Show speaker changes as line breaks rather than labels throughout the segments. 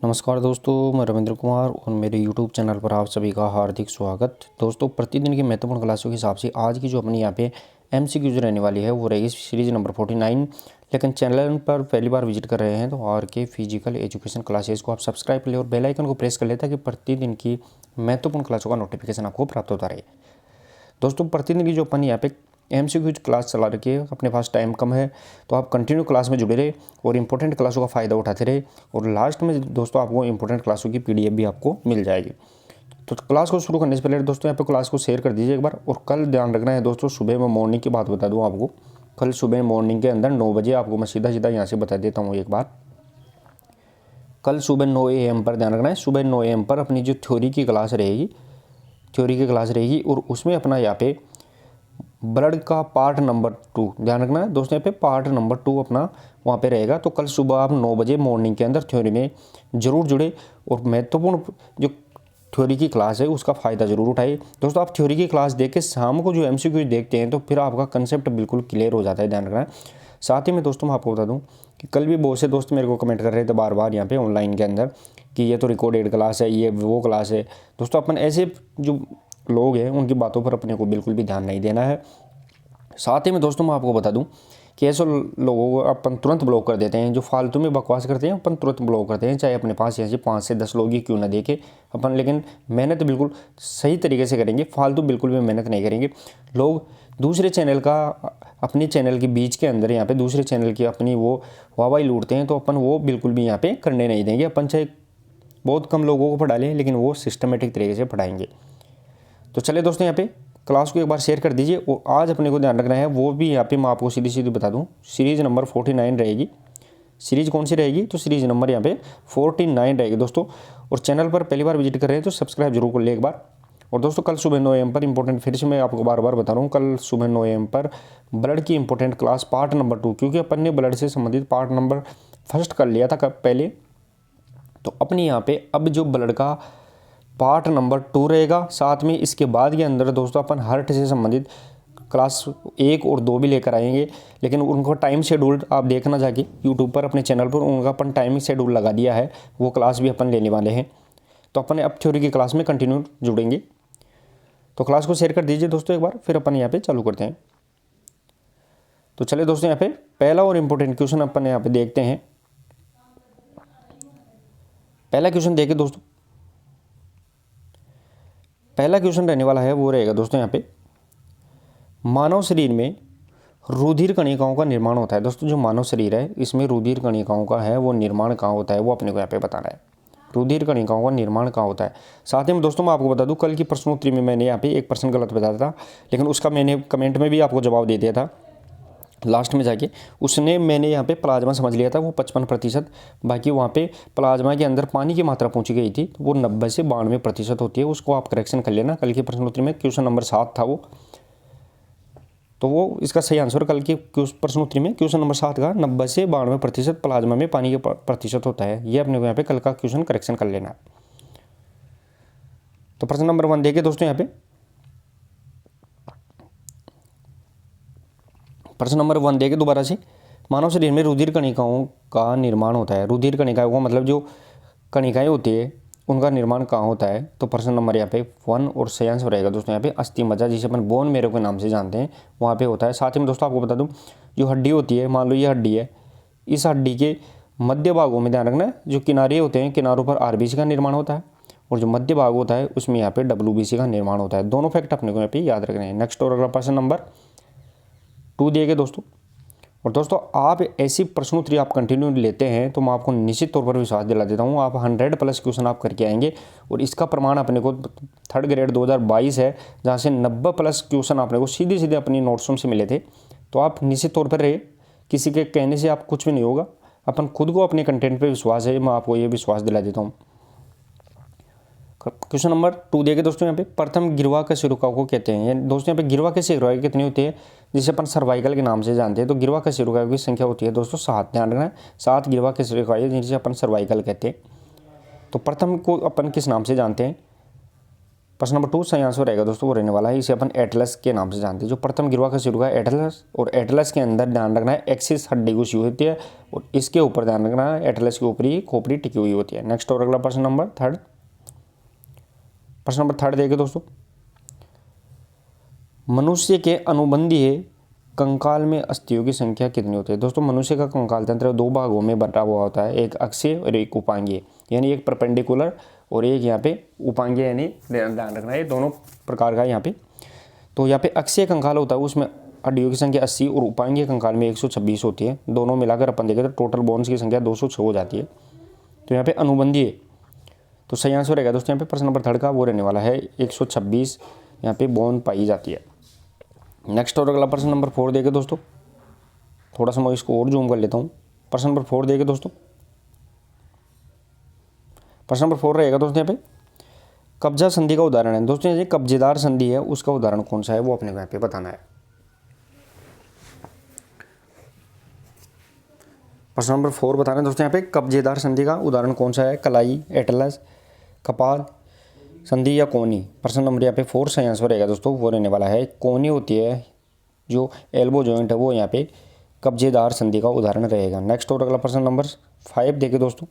नमस्कार दोस्तों, मैं रविंद्र कुमार और मेरे YouTube चैनल पर आप सभी का हार्दिक स्वागत। दोस्तों, प्रतिदिन की महत्वपूर्ण क्लासों के हिसाब से आज की जो अपनी यहाँ पे MCQ रहने वाली है वो रहेगी सीरीज नंबर 49। लेकिन चैनल पर पहली बार विजिट कर रहे हैं तो RK फिजिकल एजुकेशन क्लासेस को आप सब्सक्राइब कर ले और बेल आइकन को प्रेस कर ले ताकि प्रतिदिन की महत्वपूर्ण क्लासों का नोटिफिकेशन आपको प्राप्त होता रहे। दोस्तों, प्रतिदिन की जो अपन यहाँ पे MCQ क्लास चला रखी है, अपने पास टाइम कम है तो आप कंटिन्यू क्लास में जुड़े रहे और इम्पोर्टेंट क्लासों का फ़ायदा उठाते रहे। और लास्ट में दोस्तों आपको इम्पोर्टेंट क्लासों की PDF भी आपको मिल जाएगी। तो क्लास को शुरू करने से पहले दोस्तों यहाँ पे क्लास को शेयर कर दीजिए एक बार। और कल ध्यान रखना है दोस्तों, सुबह में मॉर्निंग की बात बता दूँ आपको। कल सुबह मॉर्निंग के अंदर 9 बजे आपको मैं सीधा यहाँ से बता देता हूँ एक बार। कल सुबह 9 AM पर ध्यान रखना है, सुबह 9 AM पर अपनी जो थ्योरी की क्लास रहेगी और उसमें अपना यहाँ पे ब्लड का पार्ट नंबर 2 ध्यान रखना है दोस्तों, यहाँ पे पार्ट नंबर 2 अपना वहाँ पे रहेगा। तो कल सुबह आप 9 बजे मॉर्निंग के अंदर थ्योरी में ज़रूर जुड़े और महत्वपूर्ण जो थ्योरी की क्लास है उसका फ़ायदा ज़रूर उठाए। दोस्तों, आप थ्योरी की क्लास देख के शाम को जो MCQ देखते हैं तो फिर आपका कंसेप्ट बिल्कुल क्लियर हो जाता है, ध्यान रखना है। साथ ही में दोस्तों मैं आपको बता दूं कि कल भी बहुत से दोस्त मेरे को कमेंट कर रहे थे बार बार यहाँ पे ऑनलाइन के अंदर कि ये तो रिकॉर्डेड क्लास है, ये वो क्लास है। दोस्तों, अपन ऐसे जो लोग हैं उनकी बातों पर अपने को बिल्कुल भी ध्यान नहीं देना है। साथ ही में दोस्तों मैं आपको बता दूं कि ऐसे लोगों को अपन तुरंत ब्लॉक कर देते हैं, जो फालतू में बकवास करते हैं अपन तुरंत ब्लॉक करते हैं, चाहे अपने पास ऐसे 5 से 10 लोग ही क्यों ना देखे अपन। लेकिन मेहनत बिल्कुल सही तरीके से करेंगे, फालतू बिल्कुल भी मेहनत नहीं करेंगे। लोग दूसरे चैनल का अपने चैनल के बीच के अंदर यहाँ पे दूसरे चैनल की अपनी वो वाहवाही लूटते हैं, तो अपन वो बिल्कुल भी यहाँ पे करने नहीं देंगे। अपन चाहे बहुत कम लोगों को पढ़ा लें लेकिन वो सिस्टमेटिक तरीके से पढ़ाएंगे। तो चले दोस्तों, यहाँ पे क्लास को एक बार शेयर कर दीजिए। और आज अपने को ध्यान रखना है वो भी यहाँ पे मैं आपको सीधी सीधी बता दूँ, सीरीज़ नंबर 49 रहेगी। सीरीज़ कौन सी रहेगी? तो सीरीज़ नंबर यहाँ पे 49 रहेगी दोस्तों। और चैनल पर पहली बार विजिट कर रहे हैं तो सब्सक्राइब जरूर कर ले एक बार। और दोस्तों, कल सुबह 9 AM पर इंपॉर्टेंट, फिर से मैं आपको बार बार बता रहा हूँ, कल सुबह 9 AM पर ब्लड की इंपॉर्टेंट क्लास पार्ट नंबर 2, क्योंकि अपन ने ब्लड से संबंधित पार्ट नंबर फर्स्ट कर लिया था पहले। तो अपनी यहाँ पे अब जो ब्लड का पार्ट नंबर 2 रहेगा, साथ में इसके बाद के अंदर दोस्तों अपन हार्ट से संबंधित क्लास 1 और 2 भी लेकर आएंगे। लेकिन उनको टाइम शेड्यूल आप देखना जाके यूट्यूब पर अपने चैनल पर, उनका अपन टाइमिंग शेड्यूल लगा दिया है, वो क्लास भी अपन लेने वाले हैं। तो अपन अब थ्योरी की क्लास में कंटिन्यू जुड़ेंगे। तो क्लास को शेयर कर दीजिए दोस्तों एक बार, फिर अपन यहाँ पे चालू करते हैं। तो चलिए दोस्तों, यहाँ पे पहला और इम्पोर्टेंट क्वेश्चन अपन यहाँ पे देखते हैं। पहला क्वेश्चन देखिए दोस्तों, पहला क्वेश्चन रहने वाला है वो रहेगा दोस्तों यहाँ पे, मानव शरीर में रुधिर कणिकाओं का निर्माण होता है। दोस्तों, जो मानव शरीर है इसमें रुधिर कणिकाओं का है वो निर्माण कहाँ होता है, वो अपने को यहाँ पे बताना है। रुधिर कणिकाओं का निर्माण कहाँ होता है। साथ ही में दोस्तों मैं आपको बता दूं, कल की प्रश्नोत्तरी में मैंने यहाँ पे एक प्रश्न गलत बताया था, लेकिन उसका मैंने कमेंट में भी आपको जवाब दे दिया था लास्ट में जाके। उसने मैंने यहाँ पे प्लाज्मा समझ लिया था वो 55%, बाकी वहाँ पे प्लाज्मा के अंदर पानी की मात्रा पहुँची गई थी, वो 90 से 92% होती है। उसको आप करेक्शन कर लेना, कल की प्रश्नोत्तरी में क्वेश्चन नंबर 7 था वो, तो वो इसका सही आंसर कल की प्रश्नोत्तरी में क्वेश्चन नंबर 7 का 90 से 92% प्लाज्मा में पानी के प्रतिशत होता है। ये अपने को यहाँ पे कल का क्वेश्चन करेक्शन कर लेना है। तो प्रश्न नंबर 1 देखिए दोस्तों, यहाँ पे प्रश्न नंबर 1 देखिए दोबारा से, मानव शरीर में रुधिर कणिकाओं का निर्माण होता है। रुधिर कणिकाओं का मतलब जो कणिकाएं होती है उनका निर्माण कहाँ होता है। तो प्रश्न नंबर यहाँ पे 1 और सही आंसर रहेगा दोस्तों यहाँ पे अस्थि मज्जा, जिसे अपन बोन मेरो के नाम से जानते हैं, वहाँ पे होता है। साथ ही में दोस्तों आपको बता दूं, जो हड्डी होती है, मान लो ये हड्डी है, इस हड्डी के मध्य भागों में ध्यान रखना है, जो किनारे होते हैं किनारों पर RBC का निर्माण होता है और जो मध्य भाग होता है उसमें यहाँ पे WBC का निर्माण होता है। दोनों फैक्ट अपने को यहाँ पे याद रखने हैं। नेक्स्ट और अगला प्रश्न नंबर 2 दिए गए दोस्तों। और दोस्तों, आप ऐसी प्रश्नोत्तरी आप कंटिन्यू लेते हैं तो मैं आपको निश्चित तौर पर विश्वास दिला देता हूँ, आप 100+ क्वेश्चन आप करके आएंगे। और इसका प्रमाण अपने को 3rd ग्रेड 2022 है, जहाँ से 90+ क्वेश्चन आपने को सीधे सीधे अपनी नोट्स से मिले थे। तो आप निश्चित तौर पर रहे, किसी के कहने से आप कुछ भी नहीं होगा, अपन खुद को अपने कंटेंट पर विश्वास है, मैं आपको ये विश्वास दिला देता हूँ। क्वेश्चन नंबर 2 देखिए दोस्तों, यहाँ पे प्रथम गिरवा कशेरुका को कहते हैं। दोस्तों यहाँ पे गिरवा कशेरुका कितनी होती है, जिसे अपन सर्वाइकल के नाम से जानते हैं। तो गिरवा कशेरुका की संख्या होती है दोस्तों 7, ध्यान रखना है, 7 गिरवा कशेरुका है जिसे अपन सर्वाइकल कहते हैं। तो प्रथम को अपन किस नाम से जानते हैं, प्रश्न नंबर 2 सही आंसर रहेगा दोस्तों वो रहने वाला है, इसे अपन एटलस के नाम से जानते हैं। जो प्रथम गिरवा का शुरू हुआ है एटलस, और एटलस के अंदर ध्यान रखना है एक्सिस हड्डी कुछ होती है और इसके ऊपर ध्यान रखना है एटलस के ऊपरी खोपड़ी टिकी हुई होती है। नेक्स्ट और अगला प्रश्न नंबर थर्ड, प्रश्न नंबर थर्ड देखिए दोस्तों, मनुष्य के अनुबंधीय कंकाल में अस्थियों की संख्या कितनी होती है। दोस्तों मनुष्य का कंकाल तंत्र दो भागों में बटा हुआ होता है, एक अक्षीय और एक उपांगीय, यानी एक परपेंडिकुलर और एक यहाँ पे उपांगीय, यानी ध्यान रखना है दोनों प्रकार का यहाँ पे। तो यहाँ पे अक्षीय कंकाल होता है उसमें हड्डियों की संख्या 80 और उपांगीय कंकाल में 126 होती है। दोनों मिलाकर अपन देखें तो टोटल बोन्स की संख्या 206 हो जाती है। तो यहाँ पे अनुबंधीय तो सही आंसर रहेगा दोस्तों यहाँ पे प्रश्न नंबर थर्ड का वो रहने वाला है 126 यहाँ पे बोन पाई जाती है। नेक्स्ट और अगला प्रश्न नंबर 4 देखे दोस्तों, थोड़ा सा मैं इसको और जूम कर लेता हूँ। प्रश्न नंबर 4 देखे दोस्तों, प्रश्न नंबर 4 रहेगा दोस्तों यहाँ पे कब्जा संधि का उदाहरण है। दोस्तों ये कब्जेदार संधि है उसका उदाहरण कौन सा है वो अपने को यहाँ पे बताना है। प्रश्न नंबर 4 बताना है दोस्तों यहाँ पे कब्जेदार संधि का उदाहरण कौन सा है, कलाई, एटलस, कपाल संधि या कोनी। प्रश्न नंबर यहाँ पे 4 सही आंसर रहेगा दोस्तों वो रहने वाला है कोनी होती है, जो एल्बो जॉइंट है वो यहाँ पे कब्जेदार संधि का उदाहरण रहेगा। नेक्स्ट और अगला प्रश्न नंबर 5 देखिए दोस्तों,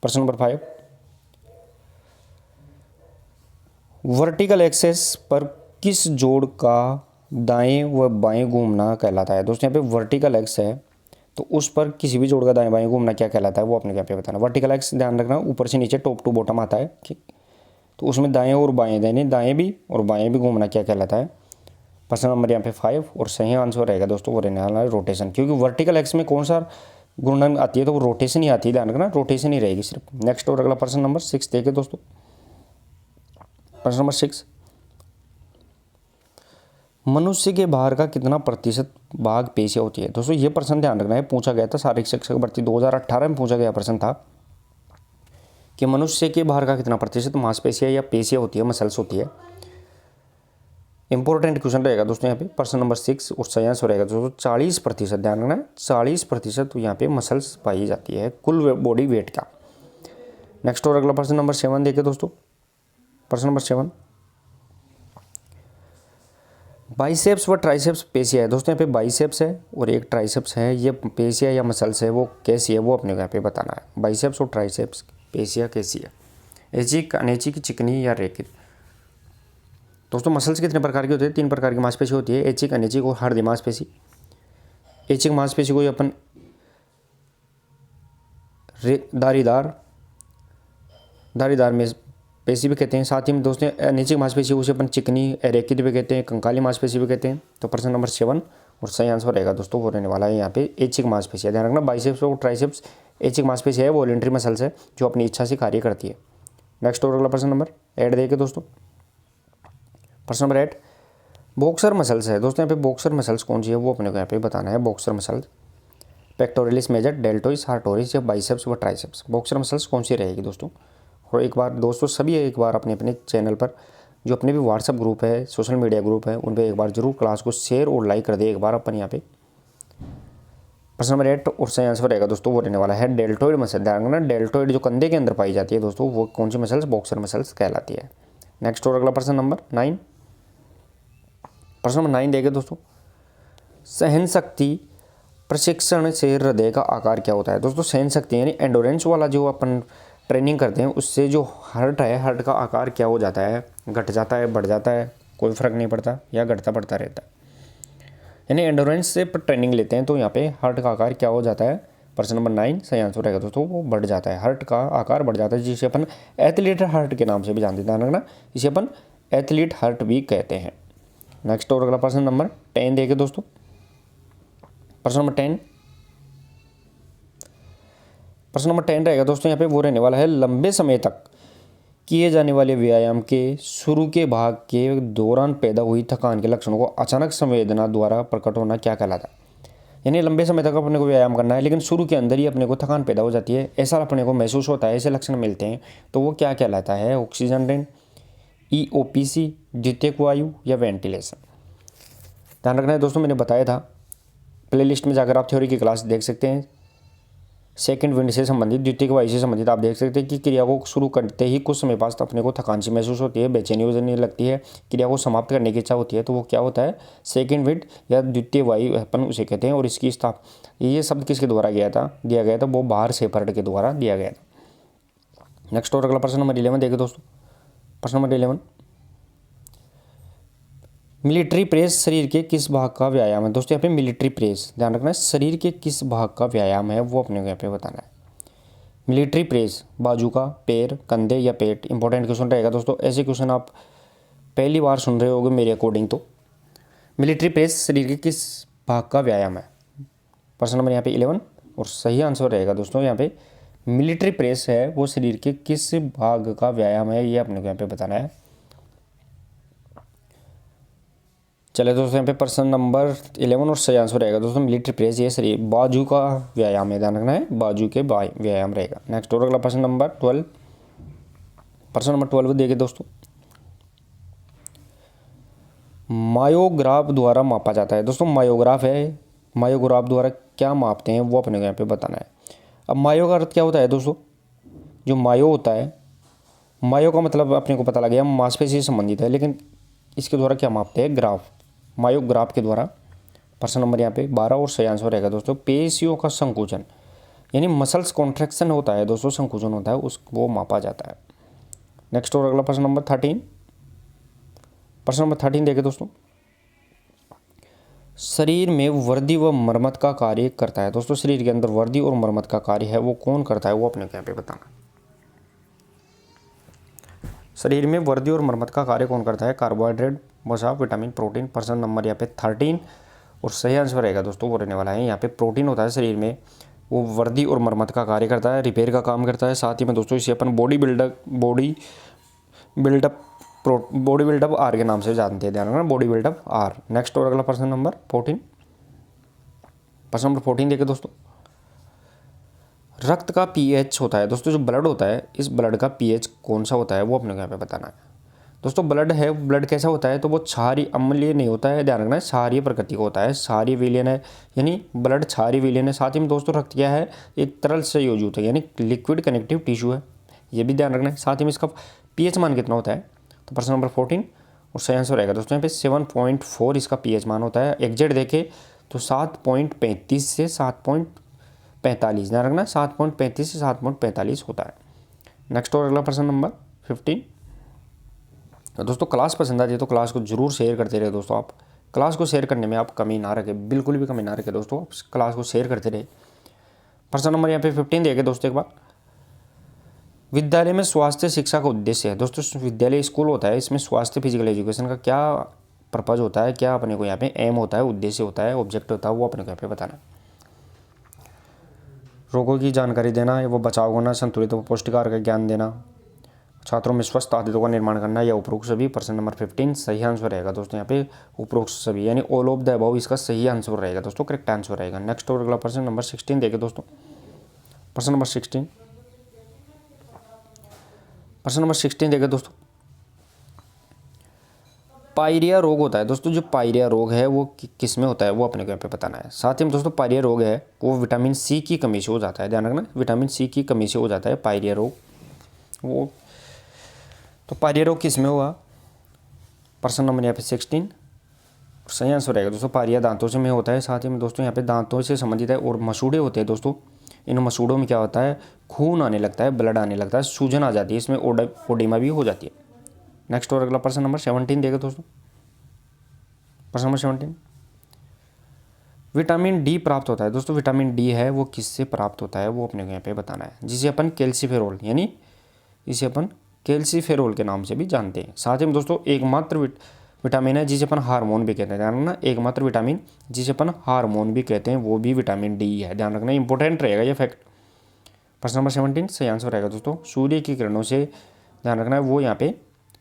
प्रश्न नंबर 5 वर्टिकल एक्सेस पर किस जोड़ का दाएं व बाएं घूमना कहलाता है। दोस्तों यहाँ पे वर्टिकल एक्स है तो उस पर किसी भी जोड़ का दाएं बाएं घूमना क्या कहलाता है वो अपने यहाँ पे बताना। वर्टिकल एक्स ध्यान रखना ऊपर से नीचे टॉप टू बॉटम आता है, ठीक, तो उसमें दाएं और बाएं यानी दाएं भी और बाएं भी घूमना क्या कहलाता है। प्रश्न नंबर यहाँ पे 5 और सही आंसर रहेगा दोस्तों वो रहने वाला है रोटेशन, क्योंकि वर्टिकल एक्स में कौन सा घूर्णन आती है तो वो रोटेशन ही आती है, ध्यान रखना रोटेशन ही रहेगी सिर्फ। नेक्स्ट और अगला प्रश्न नंबर 6 देखे दोस्तों, प्रश्न नंबर 6 मनुष्य के बाहर का कितना प्रतिशत भाग पेशियां होती है। दोस्तों ये प्रश्न ध्यान रखना है पूछा गया था शारीरिक शिक्षक भर्ती 2018 में पूछा गया प्रश्न था कि मनुष्य के बाहर का कितना प्रतिशत मांसपेशियां या पेशियां होती है, मसल्स होती है। इंपॉर्टेंट क्वेश्चन रहेगा दोस्तों यहाँ पे प्रश्न नंबर 6 और सही आंसर रहेगा दोस्तों 40%। ध्यान रखना 40% यहाँ पे मसल्स पाई जाती है कुल बॉडी वेट का। नेक्स्ट और अगला प्रश्न नंबर 7 देखिए दोस्तों, प्रश्न नंबर 7 बाइसेप्स व ट्राइसेप्स पेशिया है। दोस्तों यहाँ पे बाइसेप्स है और एक ट्राइसेप्स है, ये पेशिया या मसल्स है वो कैसी है वो अपने को यहाँ पे बताना है। बाइसेप्स और ट्राइसेप्स पेशिया कैसी है, ऐचिक, अनैचिक, चिकनी या रेखित। दोस्तों मसल्स कितने प्रकार की होती है, 3 प्रकार की मांसपेशी होती है, ऐचिक, अनैचिक और हार्दी मांसपेशी। ऐचिक मांसपेशी को अपन धारीदार में पेशी भी कहते हैं। साथ ही में दोस्तों अनैचिक मांसपेशी उसे अपन चिकनी, रेखित भी कहते हैं, कंकाली मांसपेशी भी कहते हैं। तो प्रश्न नंबर 7 और सही आंसर रहेगा दोस्तों वो रहने वाला है यहाँ पे ऐचिक मांसपेशी। ध्यान रखना बाइसेप्स और ट्राइसेप्स ऐचिक मांसपेशी है, वॉलेंट्री मसल्स है जो अपनी इच्छा से कार्य करती है। नेक्स्ट और अगला प्रश्न नंबर 8 देखिए दोस्तों, प्रश्न नंबर 8 बॉक्सर मसल्स है। दोस्तों यहाँ पे बॉक्सर मसल्स कौन सी है वो अपने को यहाँ पे बताना है। बॉक्सर मसल्स पेक्टोरलिस मेजर, डेल्टोइस, हार्टोरिस या बाइसेप्स व ट्राइसेप्स, बॉक्सर मसल्स कौन सी रहेगी दोस्तों। और एक बार दोस्तों सभी एक बार अपने अपने चैनल पर जो अपने भी व्हाट्सअप ग्रुप है, सोशल मीडिया ग्रुप है, उन पर एक बार जरूर क्लास को शेयर और लाइक कर दे एक बार अपन यहाँ पे। प्रश्न नंबर 8 और सही आंसर रहेगा दोस्तों वो रहने वाला है डेल्टोइड मसल। ध्यान रखना डेल्टोइड जो कंधे के अंदर पाई जाती है दोस्तों वो कौन सी मसल्स, बॉक्सर मसल्स कहलाती है। नेक्स्ट और अगला प्रश्न नंबर 9, प्रश्न नंबर 9 देखें दोस्तों, सहन शक्ति प्रशिक्षण से हृदय का आकार क्या होता है। दोस्तों सहन शक्ति यानी एंडोरेंस वाला जो अपन ट्रेनिंग करते हैं उससे जो हार्ट है, हार्ट का आकार क्या हो जाता है, घट जाता है, बढ़ जाता है, कोई फर्क नहीं पड़ता या घटता बढ़ता रहता है। यानी एंडोरेंस से ट्रेनिंग लेते हैं तो यहाँ पे हार्ट का आकार क्या हो जाता है। प्रश्न नंबर 9 सही आंसर रहेगा दोस्तों वो बढ़ जाता है, हार्ट का आकार बढ़ जाता है, जिसे अपन एथलीट हार्ट के नाम से भी जानते हैं। ध्यान रखना इसे अपन एथलीट हार्ट भी कहते हैं। नेक्स्ट और अगला प्रश्न नंबर 10 देखिए दोस्तों, प्रश्न नंबर 10, प्रश्न नंबर 10 रहेगा दोस्तों यहाँ पे वो रहने वाला है लंबे समय तक किए जाने वाले व्यायाम के शुरू के भाग के दौरान पैदा हुई थकान के लक्षणों को अचानक संवेदना द्वारा प्रकट होना क्या कहलाता है। यानी लंबे समय तक अपने को व्यायाम करना है लेकिन शुरू के अंदर ही अपने को थकान पैदा हो जाती है, ऐसा अपने को महसूस होता है, ऐसे लक्षण मिलते हैं तो वो क्या कहलाता है। ऑक्सीजन ड्रेन, EOPC, द्वितीयक वायु या वेंटिलेशन। ध्यान रखना है दोस्तों मैंने बताया था, प्लेलिस्ट में जाकर आप थ्योरी की क्लास देख सकते हैं। सेकंड विंड से संबंधित, द्वितीयक वायु से संबंधित। आप देख सकते हैं कि क्रिया को शुरू करते ही कुछ समय बाद अपने को थकान सी महसूस होती है, बेचैनी होने लगती है, क्रिया को समाप्त करने की इच्छा होती है, तो वो क्या होता है, सेकंड विंड या द्वितीय वायु अपन उसे कहते हैं। और इसकी ये शब्द किसके द्वारा दिया गया था, वो बाहर शेफर्ड के द्वारा दिया गया था। नेक्स्ट और अगला प्रश्न नंबर 11 देखिए दोस्तों। प्रश्न नंबर 11, मिलिट्री प्रेस शरीर के किस भाग का व्यायाम है। दोस्तों यहाँ पे मिलिट्री प्रेस ध्यान रखना है, शरीर के किस भाग का व्यायाम है वो अपने को यहाँ पे बताना है। मिलिट्री प्रेस बाजू का, पैर, कंधे या पेट। इंपॉर्टेंट क्वेश्चन रहेगा दोस्तों, ऐसे क्वेश्चन आप पहली बार सुन रहे होगे मेरे अकॉर्डिंग। तो मिलिट्री प्रेस शरीर के किस भाग का व्यायाम है, प्रश्न नंबर यहाँ पे 11। और सही आंसर रहेगा दोस्तों यहाँ पे मिलिट्री प्रेस है वो शरीर के किस भाग का व्यायाम है, ये अपने को यहाँ पे बताना है। चले दोस्तों यहाँ पे प्रश्न नंबर 11 और सही आंसर रहेगा दोस्तों मिलिट्री प्रेस ये शरीर बाजू का व्यायाम है, ध्यान रखना है, बाजू के व्यायाम रहेगा। नेक्स्ट और अगला प्रश्न नंबर 12। प्रश्न नंबर 12 देखिए दोस्तों, मायोग्राफ द्वारा मापा जाता है। दोस्तों मायोग्राफ है, मायोग्राफ द्वारा क्या मापते हैं वो अपने को यहाँ पे बताना है। अब मायो का अर्थ क्या होता है दोस्तों, जो मायो होता है, मायो का मतलब अपने को पता लग गया मांसपेशी से संबंधित है, लेकिन इसके द्वारा क्या मापते हैं, ग्राफ, मायोग्राफ के द्वारा। प्रश्न नंबर यहाँ पे 12 और सही आंसर रहेगा दोस्तों पेशियों का संकुचन, यानी मसल्स कॉन्ट्रैक्शन होता है दोस्तों, संकुचन होता है, उस वो मापा जाता है। नेक्स्ट और अगला प्रश्न नंबर 13। प्रश्न नंबर 13 देखें दोस्तों, शरीर में वर्दी व मरम्मत का कार्य करता है। दोस्तों शरीर के अंदर वर्दी और मरम्मत का कार्य है वो कौन करता है वो अपने को यहाँ पे बताना। शरीर में वर्दी और मरम्मत का कार्य कौन करता है, कार्बोहाइड्रेट, वसा, विटामिन, प्रोटीन। प्रश्न नंबर यहाँ पे 13 और सही आंसर रहेगा दोस्तों वो रहने वाला है यहाँ पे प्रोटीन होता है शरीर में, वो वर्दी और मरम्मत का कार्य करता है, रिपेयर का काम करता है। साथ ही में दोस्तों इसे अपन बॉडी बिल्डअप आर के नाम से जानते हैं, ध्यान रखना, बॉडी बिल्डअप आर। नेक्स्ट और अगला प्रश्न नंबर 14। प्रश्न नंबर 14 देखिए दोस्तों, रक्त का पीएच होता है। दोस्तों जो ब्लड होता है, इस ब्लड का पीएच कौन सा होता है वो अपने को यहाँ पे बताना है। दोस्तों ब्लड है, ब्लड कैसा होता है, तो वो क्षारीय अम्लीय नहीं होता है, ध्यान रखना है, क्षारीय प्रकृति का होता है, क्षारीय विलयन है, यानी ब्लड क्षारीय विलयन है। साथ ही में दोस्तों रक्त क्या है, एक तरल संयोजित है, यानी लिक्विड कनेक्टिव टिश्यू है, ये भी ध्यान रखना है। साथ ही में इसका पीएच मान कितना होता है, तो प्रश्न नंबर 14 और सही आंसर रहेगा दोस्तों यहाँ पे 7.4 इसका पीएच मान होता है। एग्जैक्ट देखे तो 7.35 से 7.45, ध्यान रखना 7.35 से 7.45 होता है। नेक्स्ट और अगला प्रश्न नंबर 15। दोस्तों क्लास पसंद आती है तो क्लास को जरूर शेयर करते रहे दोस्तों, आप क्लास को शेयर करने में आप कमी ना रखें, बिल्कुल भी कमी ना रखें दोस्तों, आप क्लास को शेयर करते रहे। प्रश्न नंबर यहाँ पे 15 देखे दोस्तों एक बार, विद्यालय में स्वास्थ्य शिक्षा का उद्देश्य है। दोस्तों विद्यालय स्कूल होता है, इसमें स्वास्थ्य फिजिकल एजुकेशन का क्या पर्पज होता है, क्या अपने को यहाँ पे एम होता है, उद्देश्य होता है, ऑब्जेक्ट होता है, वो अपने को यहाँ पे बताना। रोगों की जानकारी देना, वो बचाव करना, संतुलित व पौष्टिक आहार का ज्ञान देना, छात्रों में स्वस्थ आदतों का निर्माण करना, या उपरोक्त सभी। प्रश्न नंबर 15 सही आंसर रहेगा दोस्तों यहाँ पे उपरोक्त सभी, यानी ऑल ऑफ द अबव इसका सही आंसर रहेगा दोस्तों, करेक्ट आंसर रहेगा। नेक्स्ट और अगला प्रश्न नंबर 16 देखे दोस्तों। प्रश्न नंबर 16 देखे दोस्तों, पायरिया रोग होता है। दोस्तों जो पायरिया रोग है वो किस में होता है वो अपने को यहाँ पे बताना है। साथ ही में दोस्तों पायरिया रोग है वो विटामिन सी की कमी से हो जाता है, ध्यान रखना, विटामिन सी की कमी से हो जाता है पायरिया रोग वो। तो पायरिया रोग किस में हुआ, प्रश्न नंबर यहाँ पे 16 सही आंसर रहेगा दोस्तों, पायरिया दांतों से में होता है। साथ ही में दोस्तों यहाँ पे दांतों से संबंधित है, और मसूड़े होते हैं दोस्तों, इन मसूड़ों में क्या होता है, खून आने लगता है, ब्लड आने लगता है, सूजन आ जाती है, इसमें ओडिमा भी हो जाती है। नेक्स्ट और अगला प्रश्न नंबर 17 देगा दोस्तों। प्रश्न नंबर 17, विटामिन डी प्राप्त होता है। दोस्तों विटामिन डी है वो किससे प्राप्त होता है वो अपने को यहाँ पे बताना है, जिसे अपन कैल्सीफेरोल, यानी इसे अपन कैल्सीफेरोल के नाम से भी जानते हैं। साथ ही में दोस्तों एकमात्र विटामिन है जिसे अपन हार्मोन भी कहते हैं, ध्यान रखना, एकमात्र विटामिन जिसे अपन हार्मोन भी कहते हैं वो भी विटामिन डी है, ध्यान रखना, इंपॉर्टेंट रहेगा ये फैक्ट। प्रश्न नंबर 17 सही आंसर रहेगा दोस्तों, सूर्य की किरणों से, ध्यान रखना है, वो यहाँ पे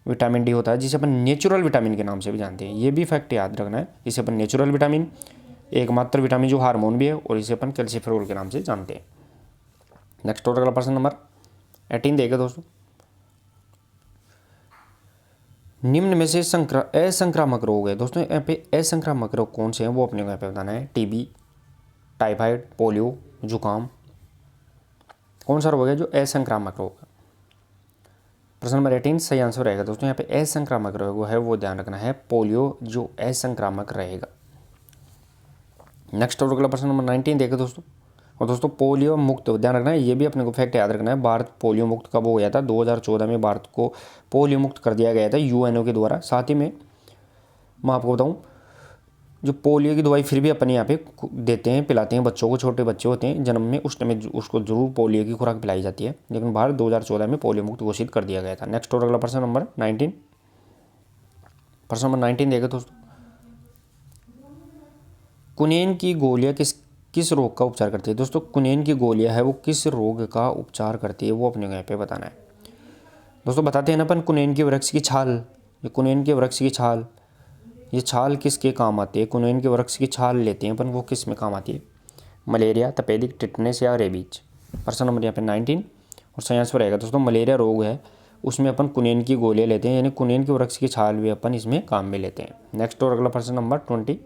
विटामिन डी होता है, जिसे अपन नेचुरल विटामिन के नाम से भी जानते हैं, ये भी फैक्ट याद रखना है, इसे अपन नेचुरल विटामिन, एकमात्र विटामिन जो हार्मोन भी है, और इसे अपन कैल्सीफेरोल के नाम से जानते हैं। नेक्स्ट और अगला प्रश्न नंबर 18 देगा दोस्तों, निम्न में से असंक्रामक रोग है। दोस्तों यहाँ पे असंक्रामक रोग कौन से हैं वो अपने को यहाँ पे बताना है, टीबी, टाइफाइड, पोलियो, जुकाम, कौन सा रोग है जो असंक्रामक रोग है। प्रश्न नंबर 18 सही आंसर रहेगा दोस्तों यहाँ पे असंक्रामक रोग है वो ध्यान रखना है, पोलियो जो असंक्रामक रहेगा। नेक्स्ट और अगला प्रश्न नंबर 19 देखें दोस्तों। और दोस्तों पोलियो मुक्त ध्यान रखना है, ये भी अपने को फैक्ट याद रखना है, भारत पोलियो मुक्त कब हो गया था, 2014 में भारत को पोलियो मुक्त कर दिया गया था यूएनओ के द्वारा। साथ ही में मैं आपको बताऊं जो पोलियो की दवाई फिर भी अपन यहाँ पे देते हैं, पिलाते हैं बच्चों को, छोटे बच्चे होते हैं जन्म में उस टाइम में उसको जरूर पोलियो की खुराक पिलाई जाती है, लेकिन भारत 2014 में पोलियो मुक्त घोषित कर दिया गया था। नेक्स्ट और अगला प्रश्न नंबर 19। प्रश्न नंबर 19 देखें दोस्तों। कुनेन की गोलियां किस रोग का उपचार करती है। दोस्तों कुनेन की गोलियां है वो किस रोग का उपचार करती है वो अपने को यहाँ पे बताना है। दोस्तों बताते हैं ना अपन, कुनेन के वृक्ष की छाल, ये कुनेन के वृक्ष की छाल, ये छाल किसके काम आती है, कुनेन के वृक्ष की छाल लेते हैं अपन, वो किस में काम आती है, मलेरिया, तपेदिक, टिटनेस या रेबीज। प्रश्न नंबर यहाँ पे 19 और सही आंसर रहेगा दोस्तों मलेरिया रोग है उसमें अपन कुनेन की गोलियां लेते हैं, यानी कुनेन के वृक्ष की छाल भी अपन इसमें काम में लेते हैं। नेक्स्ट और अगला प्रश्न नंबर 20।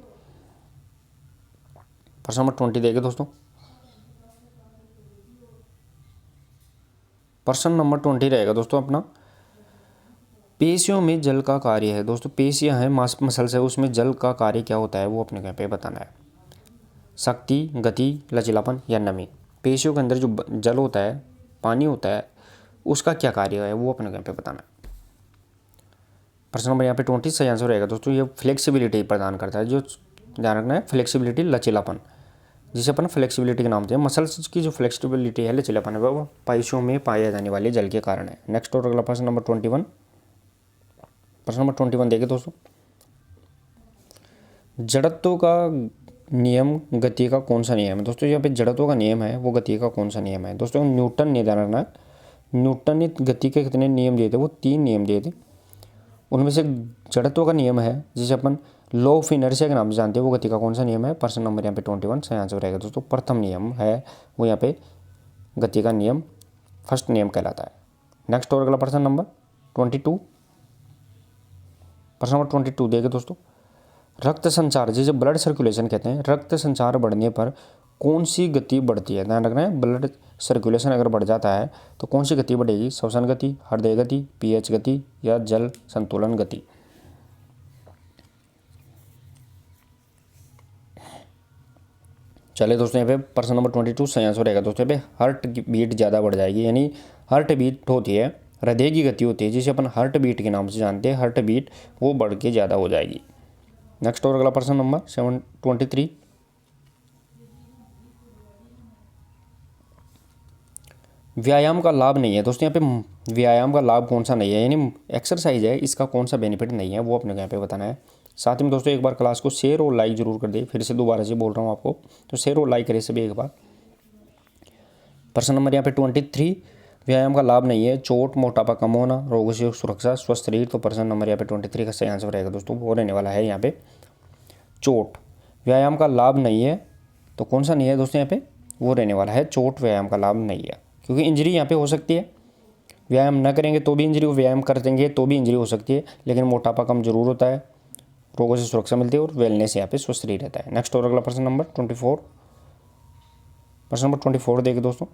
प्रश्न नंबर 20 देखें दोस्तों। प्रश्न नंबर 20 रहेगा दोस्तों अपना, पेशियों में जल का कार्य है। दोस्तों पेशियां हैं मांस मसल्स है, उसमें जल का कार्य क्या होता है वो अपने यहाँ पे बताना है। शक्ति, गति, लचीलापन या नमी। पेशियों के अंदर जो जल होता है, पानी होता है, उसका क्या कार्य है वो अपने यहाँ पे बताना है। प्रश्न नंबर यहाँ पे 20 सही आंसर रहेगा दोस्तों, ये फ्लेक्सिबिलिटी प्रदान करता है, जो ध्यान रखना है फ्लेक्सिबिलिटी, लचीलापन, जिसे अपन फ्लेक्सिबिलिटी के नाम से, मसल्स की जो फ्लेक्सिबिलिटी है, लचीलापन है, वो पेशियों में पाए जाने वाले जल के कारण है। नेक्स्ट और अगला प्रश्न नंबर 21। प्रश्न नंबर 21 देखिए दोस्तों। जड़त्व का नियम गति का कौन सा नियम है। दोस्तों यहाँ पे जड़त्व का नियम है वो गति का कौन सा नियम है। दोस्तों न्यूटन ने, ध्यान रखना, न्यूटन ने गति के कितने नियम दिए थे, वो 3 नियम दिए थे। उनमें से जड़त्व का नियम है जिसे अपन लॉ ऑफ इनर्शिया के नाम से जानते हैं, वो गति का कौन सा नियम है। प्रश्न नंबर यहाँ पे 21 सही आंसर रहेगा दोस्तों, प्रथम नियम है वो यहाँ पे गति का नियम, फर्स्ट नियम कहलाता है। नेक्स्ट और अगला प्रश्न नंबर 22। प्रश्न नंबर 22 देखें दोस्तों। रक्त संचार जिसे ब्लड सर्कुलेशन कहते हैं, रक्त संचार बढ़ने पर कौन सी गति बढ़ती है। ध्यान रखना है, ब्लड सर्कुलेशन अगर बढ़ जाता है तो कौन सी गति बढ़ेगी, श्वसन गति, हृदय गति, पीएच गति या जल संतुलन गति। चले दोस्तों यहाँ पे प्रश्न नंबर 22 सही आंसर रहेगा दोस्तों, यहाँ पे हार्ट बीट ज़्यादा बढ़ जाएगी, यानी हार्ट बीट होती है, हृदय की गति होती है जिसे अपन हार्ट बीट के नाम से जानते हैं, हार्ट बीट वो बढ़ के ज़्यादा हो जाएगी। नेक्स्ट और अगला प्रश्न नंबर 23। व्यायाम का लाभ नहीं है। दोस्तों यहाँ पे व्यायाम का लाभ कौन सा नहीं है, यानी एक्सरसाइज है इसका कौन सा बेनिफिट नहीं है वो अपने यहाँ पे बताना है। साथ ही में दोस्तों एक बार क्लास को शेयर और लाइक जरूर कर दे, फिर से दोबारा से बोल रहा हूँ आपको, तो शेयर और लाइक करें सभी एक बार। प्रश्न नंबर यहाँ पे 23 व्यायाम का लाभ नहीं है, चोट, मोटापा कम होना, रोगों से सुरक्षा, स्वस्थ शरीर। तो प्रश्न नंबर यहाँ पे 23 का सही आंसर रहेगा दोस्तों, वो रहने वाला है यहाँ पे चोट। व्यायाम का लाभ नहीं है तो कौन सा नहीं है दोस्तों यहाँ पे, वो रहने वाला है चोट, व्यायाम का लाभ नहीं है, क्योंकि इंजरी यहाँ पे हो सकती है, व्यायाम न करेंगे तो भी इंजरी, व्यायाम कर देंगे तो भी इंजरी हो सकती है, लेकिन मोटापा कम जरूर होता है, रोगों से सुरक्षा मिलती है और वेलनेस यहाँ पे स्वस्थ शरीर रहता है। नेक्स्ट और अगला प्रश्न नंबर 24। प्रश्न नंबर 24 देखिए दोस्तों।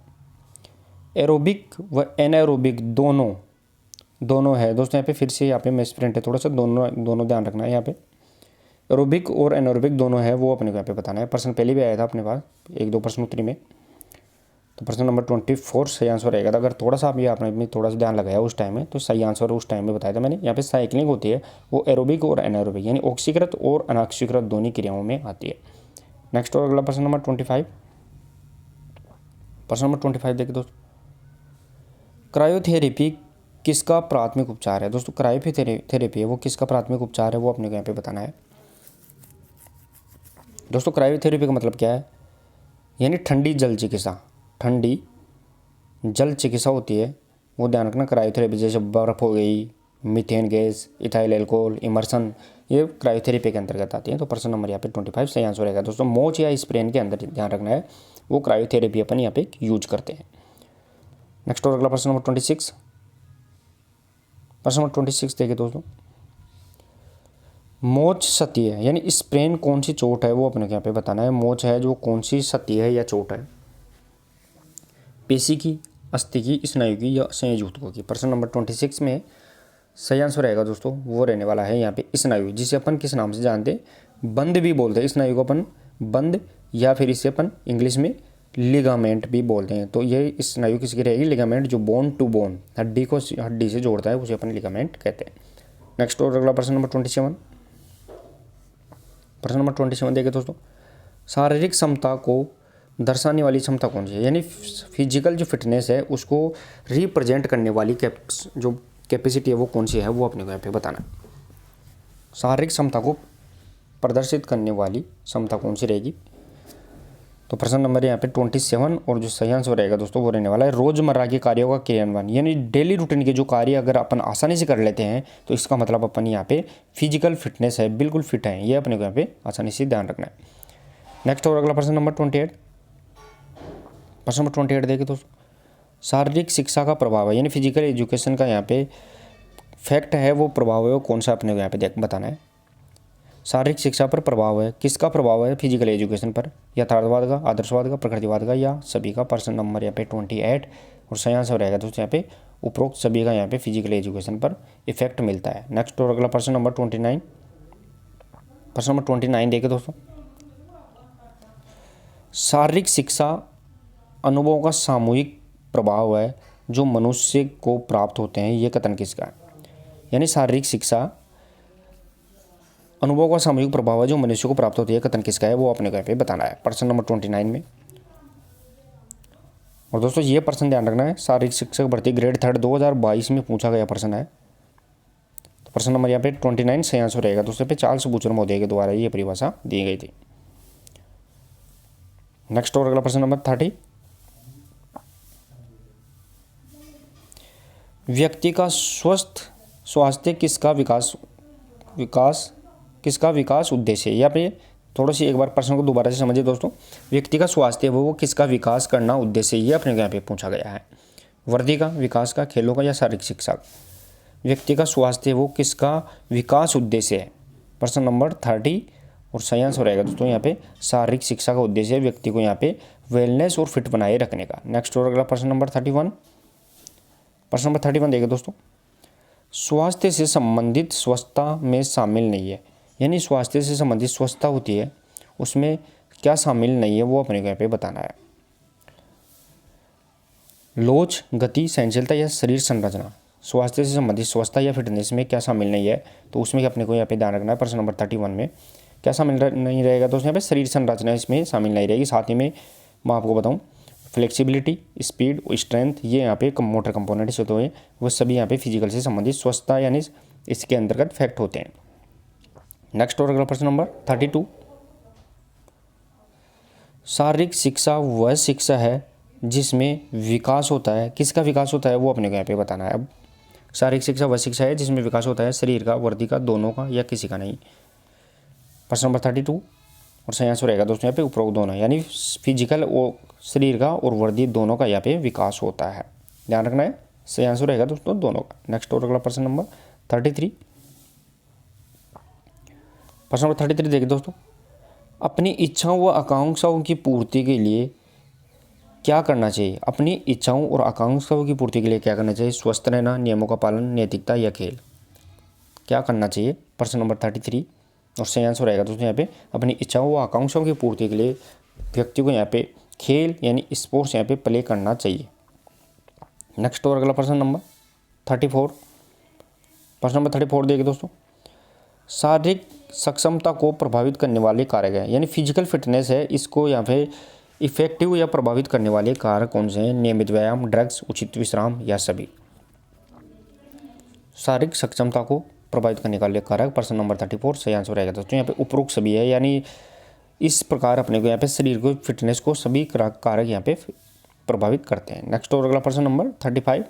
एरोबिक व एनाएरोबिक दोनों है दोस्तों, यहाँ पे फिर से यहाँ पे मिस प्रिंट है थोड़ा सा, दोनों ध्यान रखना है यहाँ पे, एरोबिक और एनाएरोबिक दोनों है वो अपने को यहाँ पे बताना है। प्रश्न पहले भी आया था अपने पास 1-2 प्रश्न उत्तरी में, तो प्रश्न नंबर 24 सही आंसर रहेगा। अगर थोड़ा सा भी आपने अपनी थोड़ा सा ध्यान लगाया उस टाइम में तो सही आंसर उस टाइम में बताया था मैंने। यहाँ पे साइकिलिंग होती है वो एरोबिक और एनाएरोबिक यानी ऑक्सीकृत और अनऑक्सीकृत दोनों क्रियाओं में आती है। नेक्स्ट और अगला प्रश्न नंबर 25। प्रश्न नंबर 25 देखिए दोस्तों। क्रायोथेरेपी किसका प्राथमिक उपचार है। दोस्तों क्रायोथेरेपी है वो किसका प्राथमिक उपचार है वो अपने को यहाँ पे बताना है। दोस्तों क्रायोथेरेपी का मतलब क्या है, यानी ठंडी जल चिकित्सा, ठंडी जल चिकित्सा होती है वो ध्यान रखना। क्रायोथेरेपी जैसे बर्फ़ हो गई, methane gas, ethyl alcohol, immersion, ये क्रायोथेरेपी के अंतर्गत आती है। तो प्रश्न नंबर यहाँ पे 25 सही आंसर रहेगा दोस्तों। मोच या स्प्रेन के अंदर ध्यान रखना है वो क्रायोथेरेपी अपन यहाँ पे यूज करते हैं। नेक्स्ट और अगला प्रश्न नंबर 26। प्रश्न नंबर 26 देखिए दोस्तों। मोच सती है यानी स्प्रेन कौन सी चोट है वो अपने यहाँ पे बताना है। मोच है जो कौन सी सती है या चोट है, पेशी की, अस्थि की, स्नायु की या संयोजी ऊतकों की। प्रश्न नंबर 26 में सही आंसर रहेगा दोस्तों वो रहने वाला है यहाँ पे स्नायु, जिसे अपन किस नाम से जानते हैं, बंद भी बोलते हैं स्नायु को अपन, बंद, या फिर इसे अपन इंग्लिश में लिगामेंट भी बोलते हैं। तो ये स्नायु किसकी रहेगी, लिगामेंट, जो बोन टू बोन, हड्डी को हड्डी से जोड़ता है, उसे अपन लिगामेंट कहते हैं। नेक्स्ट और अगला प्रश्न नंबर 27। प्रश्न नंबर 27 देखिए दोस्तों, शारीरिक क्षमता को दर्शाने वाली क्षमता कौन सी है, यानी फिजिकल जो फिटनेस है उसको रिप्रेजेंट करने वाली जो कैपेसिटी है वो कौन सी है, वो अपने को यहाँ पे बताना है। शारीरिक क्षमता को प्रदर्शित करने वाली क्षमता कौन सी रहेगी, तो प्रश्न नंबर यहाँ पे 27 और जो सही आंसर रहेगा दोस्तों वो रहने वाला है रोजमर्रा के कार्यों का क्रियान्वयन, यानी डेली रूटीन के जो कार्य अगर अपन आसानी से कर लेते हैं तो इसका मतलब अपन यहाँ पे फिजिकल फिटनेस है, बिल्कुल फिट है, ये अपने को यहाँ पे आसानी से ध्यान रखना है। नेक्स्ट और अगला प्रश्न नंबर 28। प्रश्न नंबर 28 देखिए दोस्तों, शारीरिक शिक्षा का प्रभाव है, यानी फिजिकल एजुकेशन का यहाँ पे फैक्ट है, वो प्रभाव है वो कौन सा अपने को यहाँ पे बताना है। शारीरिक शिक्षा पर प्रभाव है, किसका प्रभाव है फिजिकल एजुकेशन पर, यथार्थवाद का, आदर्शवाद का, प्रकृतिवाद का, या सभी का। प्रश्न नंबर यहाँ पे 28 और सही आंसर रहेगा दोस्तों यहाँ पे उपरोक्त सभी का यहाँ पे फिजिकल एजुकेशन पर इफेक्ट मिलता है। नेक्स्ट और अगला प्रश्न नंबर 29। प्रश्न नंबर 29 देखिए दोस्तों, शारीरिक शिक्षा अनुभवों का सामूहिक प्रभाव है जो मनुष्य को प्राप्त होते हैं, ये कथन किसका है, यानी शारीरिक शिक्षा अनुभव का सामूहिक प्रभाव है जो मनुष्य को प्राप्त होती है, कथन किसका है, वो अपने को यहाँ पे बताना है प्रश्न नंबर 29 में। और दोस्तों ये प्रश्न ध्यान रखना है, शारीरिक शिक्षक भर्ती ग्रेड 3 2022 में पूछा गया प्रश्न है। तो प्रश्न नंबर यहाँ पे 29 सही आंसर रहेगा दोस्तों पे चार्ल्स बूचर महोदय के द्वारा ये परिभाषा दी गई थी। नेक्स्ट और अगला प्रश्न नंबर 30। व्यक्ति का स्वस्थ स्वास्थ्य किसका विकास उद्देश्य है, या पे थोड़ा सी एक बार प्रश्न को दोबारा से समझिए दोस्तों। व्यक्ति का स्वास्थ्य वो किसका विकास करना उद्देश्य, ये अपने यहाँ पे पूछा गया है, वृद्धि का, विकास का, खेलों का, या शारीरिक शिक्षा। व्यक्ति का स्वास्थ्य वो किसका विकास उद्देश्य है, प्रश्न नंबर 30 और सही आंसर रहेगा दोस्तों यहाँ पे शारीरिक शिक्षा का उद्देश्य है व्यक्ति को यहाँ पे वेलनेस और फिट बनाए रखने का। नेक्स्ट और अगला प्रश्न नंबर 31। प्रश्न नंबर 31 देखिए दोस्तों, स्वास्थ्य से संबंधित स्वच्छता में शामिल नहीं है, यानी स्वास्थ्य से संबंधित स्वच्छता होती है उसमें क्या शामिल नहीं है, वो अपने को यहाँ पे बताना है। लोच, गति, सहनशीलता या शरीर संरचना, स्वास्थ्य से संबंधित स्वच्छता या फिटनेस में क्या शामिल नहीं है, तो उसमें अपने को यहाँ पे ध्यान रखना है। प्रश्न नंबर 31 में क्या शामिल नहीं रहेगा, तो यहाँ पे शरीर संरचना इसमें शामिल नहीं रहेगी। साथ ही में मैं आपको बताऊँ फ्लेक्सिबिलिटी, स्पीड, स्ट्रेंथ, ये यहाँ पे मोटर कंपोनेंट्स होते हैं, वो सभी यहाँ पे फिजिकल से संबंधित स्वच्छता यानी इसके अंतर्गत फैक्ट होते हैं। नेक्स्ट और अगला प्रश्न नंबर 32। शारीरिक शिक्षा वह शिक्षा है जिसमें विकास होता है, किसका विकास होता है, वो अपने को यहाँ पे बताना है। अब शारीरिक शिक्षा वह शिक्षा है जिसमें विकास होता है शरीर का, वृद्धि का, दोनों का, या किसी का नहीं। प्रश्न नंबर 32 और सही आंसर रहेगा दोस्तों यहाँ पे उपरोक्त दोनों, यानी फिजिकल और शरीर का और वृद्धि दोनों का यहाँ पे विकास होता है, ध्यान रखना है। सही आंसर रहेगा दोस्तों दोनों का। नेक्स्ट और अगला प्रश्न नंबर 33। प्रश्न नंबर 33 देखिए दोस्तों, अपनी इच्छाओं व आकांक्षाओं की पूर्ति के लिए क्या करना चाहिए, अपनी इच्छाओं और आकांक्षाओं की पूर्ति के लिए क्या करना चाहिए, स्वस्थ रहना, नियमों का पालन, नैतिकता या खेल, क्या करना चाहिए। प्रश्न नंबर 33 और सही आंसर रहेगा दोस्तों यहाँ पे अपनी इच्छाओं व आकांक्षाओं की पूर्ति के लिए व्यक्ति को यहाँ पे खेल यानी स्पोर्ट्स यहाँ पे प्ले करना चाहिए। नेक्स्ट और अगला प्रश्न नंबर 34। प्रश्न नंबर 34 देखिए दोस्तों, शारीरिक सक्षमता को प्रभावित करने वाले कारक है, यानी फिजिकल फिटनेस है, इसको यहाँ पे इफेक्टिव या प्रभावित करने वाले कारक कौन से हैं, नियमित व्यायाम, ड्रग्स, उचित विश्राम, या सभी। शारीरिक सक्षमता को प्रभावित करने वाले कारक प्रश्न नंबर 34 सही आंसर रहेगा दोस्तों यहाँ पे उपरोक्त सभी है, यानी इस प्रकार अपने को यहाँ पे शरीर को फिटनेस को सभी कारक यहाँ पे प्रभावित करते हैं। नेक्स्ट और अगला प्रश्न नंबर 35।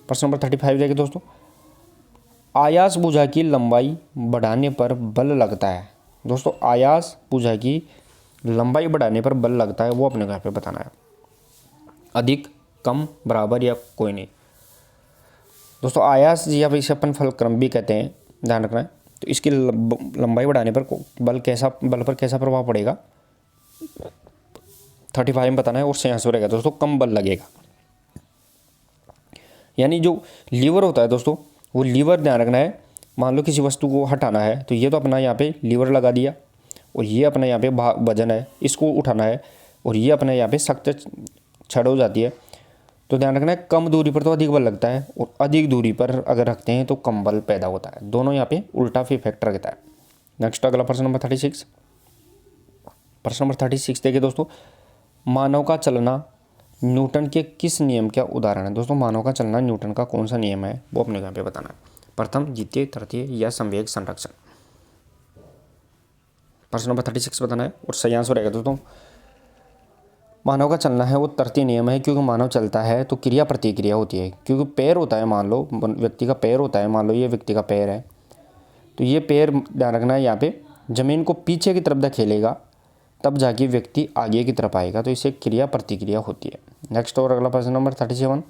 प्रश्न नंबर 35 देखिए दोस्तों, आयास भुजा की लंबाई बढ़ाने पर बल लगता है, दोस्तों आयास भुजा की लंबाई बढ़ाने पर बल लगता है, वो अपने को यहाँ पे बताना है। अधिक, कम, बराबर, या कोई नहीं। दोस्तों आयास या फिर इसे अपन फलक्रम भी कहते हैं, ध्यान रखना है। तो इसकी लंबाई बढ़ाने पर बल पर कैसा प्रभाव पड़ेगा 35 में बताना है, और सही आंसर रहेगा दोस्तों कम बल लगेगा। यानी जो लीवर होता है दोस्तों, वो लीवर ध्यान रखना है, मान लो किसी वस्तु को हटाना है तो ये तो अपना यहाँ पे लीवर लगा दिया, और ये अपना यहाँ पे वजन है, इसको उठाना है, और ये अपने यहाँ पे सख्त छड़ हो जाती है। तो ध्यान रखना है, कम दूरी पर तो अधिक बल लगता है, और अधिक दूरी पर अगर रखते हैं तो कम बल पैदा होता है। दोनों यहाँ पे उल्टा इफेक्ट रखता है। नेक्स्ट अगला प्रश्न नंबर 36। प्रश्न नंबर 36 देखिए दोस्तों, मानव का चलना न्यूटन के किस नियम का उदाहरण है। दोस्तों मानव का चलना न्यूटन का कौन सा नियम है वो अपने यहाँ पे बताना है। प्रथम, द्वितीय, तृतीय या संवेग संरक्षण। प्रश्न नंबर 36 बताना है, और सही आंसर रहेगा दोस्तों मानव का चलना है वो तृतीय नियम है, क्योंकि मानव चलता है तो क्रिया प्रतिक्रिया होती है। क्योंकि पैर होता है, मान लो व्यक्ति का पैर होता है, मान लो ये व्यक्ति का पैर है, तो ये पैर ध्यान रखना है यहाँ पे जमीन को पीछे की तरफ धकेलेगा, तब जाके व्यक्ति आगे की तरफ आएगा, तो इसे क्रिया प्रतिक्रिया होती है। नेक्स्ट और अगला प्रश्न नंबर 37।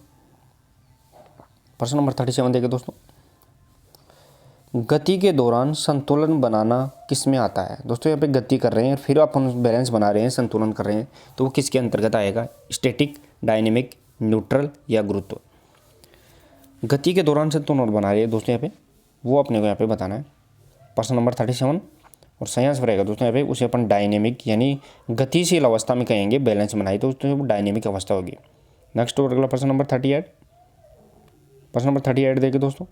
प्रश्न नंबर 37 देखिए दोस्तों, गति के दौरान संतुलन बनाना किस में आता है। दोस्तों यहाँ पे गति कर रहे हैं, फिर अपन बैलेंस बना रहे हैं, संतुलन कर रहे हैं, तो वो किसके अंतर्गत आएगा। स्टैटिक, डायनेमिक, न्यूट्रल या गुरुत्व। गति के दौरान संतुलन बना रहे हैं दोस्तों यहाँ पे, वो अपने को यहाँ पे बताना है। प्रश्न नंबर 37 और सही आंसर रहेगा दोस्तों यहाँ पे, उसे अपन डायनेमिक यानी गतिशील अवस्था में कहेंगे, बैलेंस बनाई तो उसमें वो डायनेमिक अवस्था होगी। नेक्स्ट और अगला प्रश्न नंबर 38। प्रश्न नंबर 38 देखिए दोस्तों,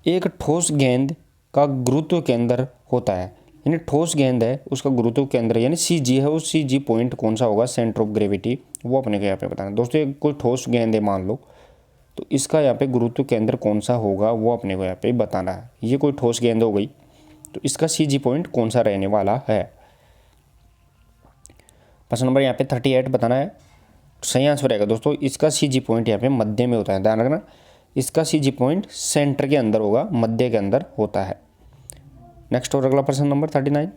एक ठोस गेंद का गुरुत्व केंद्र होता है, यानी ठोस गेंद है उसका गुरुत्व केंद्र यानी CG है, उस CG पॉइंट कौन सा होगा, सेंटर ऑफ ग्रेविटी, वो अपने को यहाँ पे बताना है। दोस्तों एक कोई ठोस गेंद है मान लो, तो इसका यहाँ पे गुरुत्व केंद्र कौन सा होगा वो अपने को यहाँ पे बताना है। ये कोई ठोस गेंद हो गई, तो इसका CG पॉइंट कौन सा रहने वाला है। प्रश्न नंबर यहाँ पे 38 बताना है। सही आंसर रहेगा दोस्तों, इसका CG पॉइंट यहाँ पे मध्य में होता है। ध्यान रखना, इसका CG पॉइंट सेंटर के अंदर होगा, मध्य के अंदर होता है। नेक्स्ट और अगला प्रश्न नंबर 39।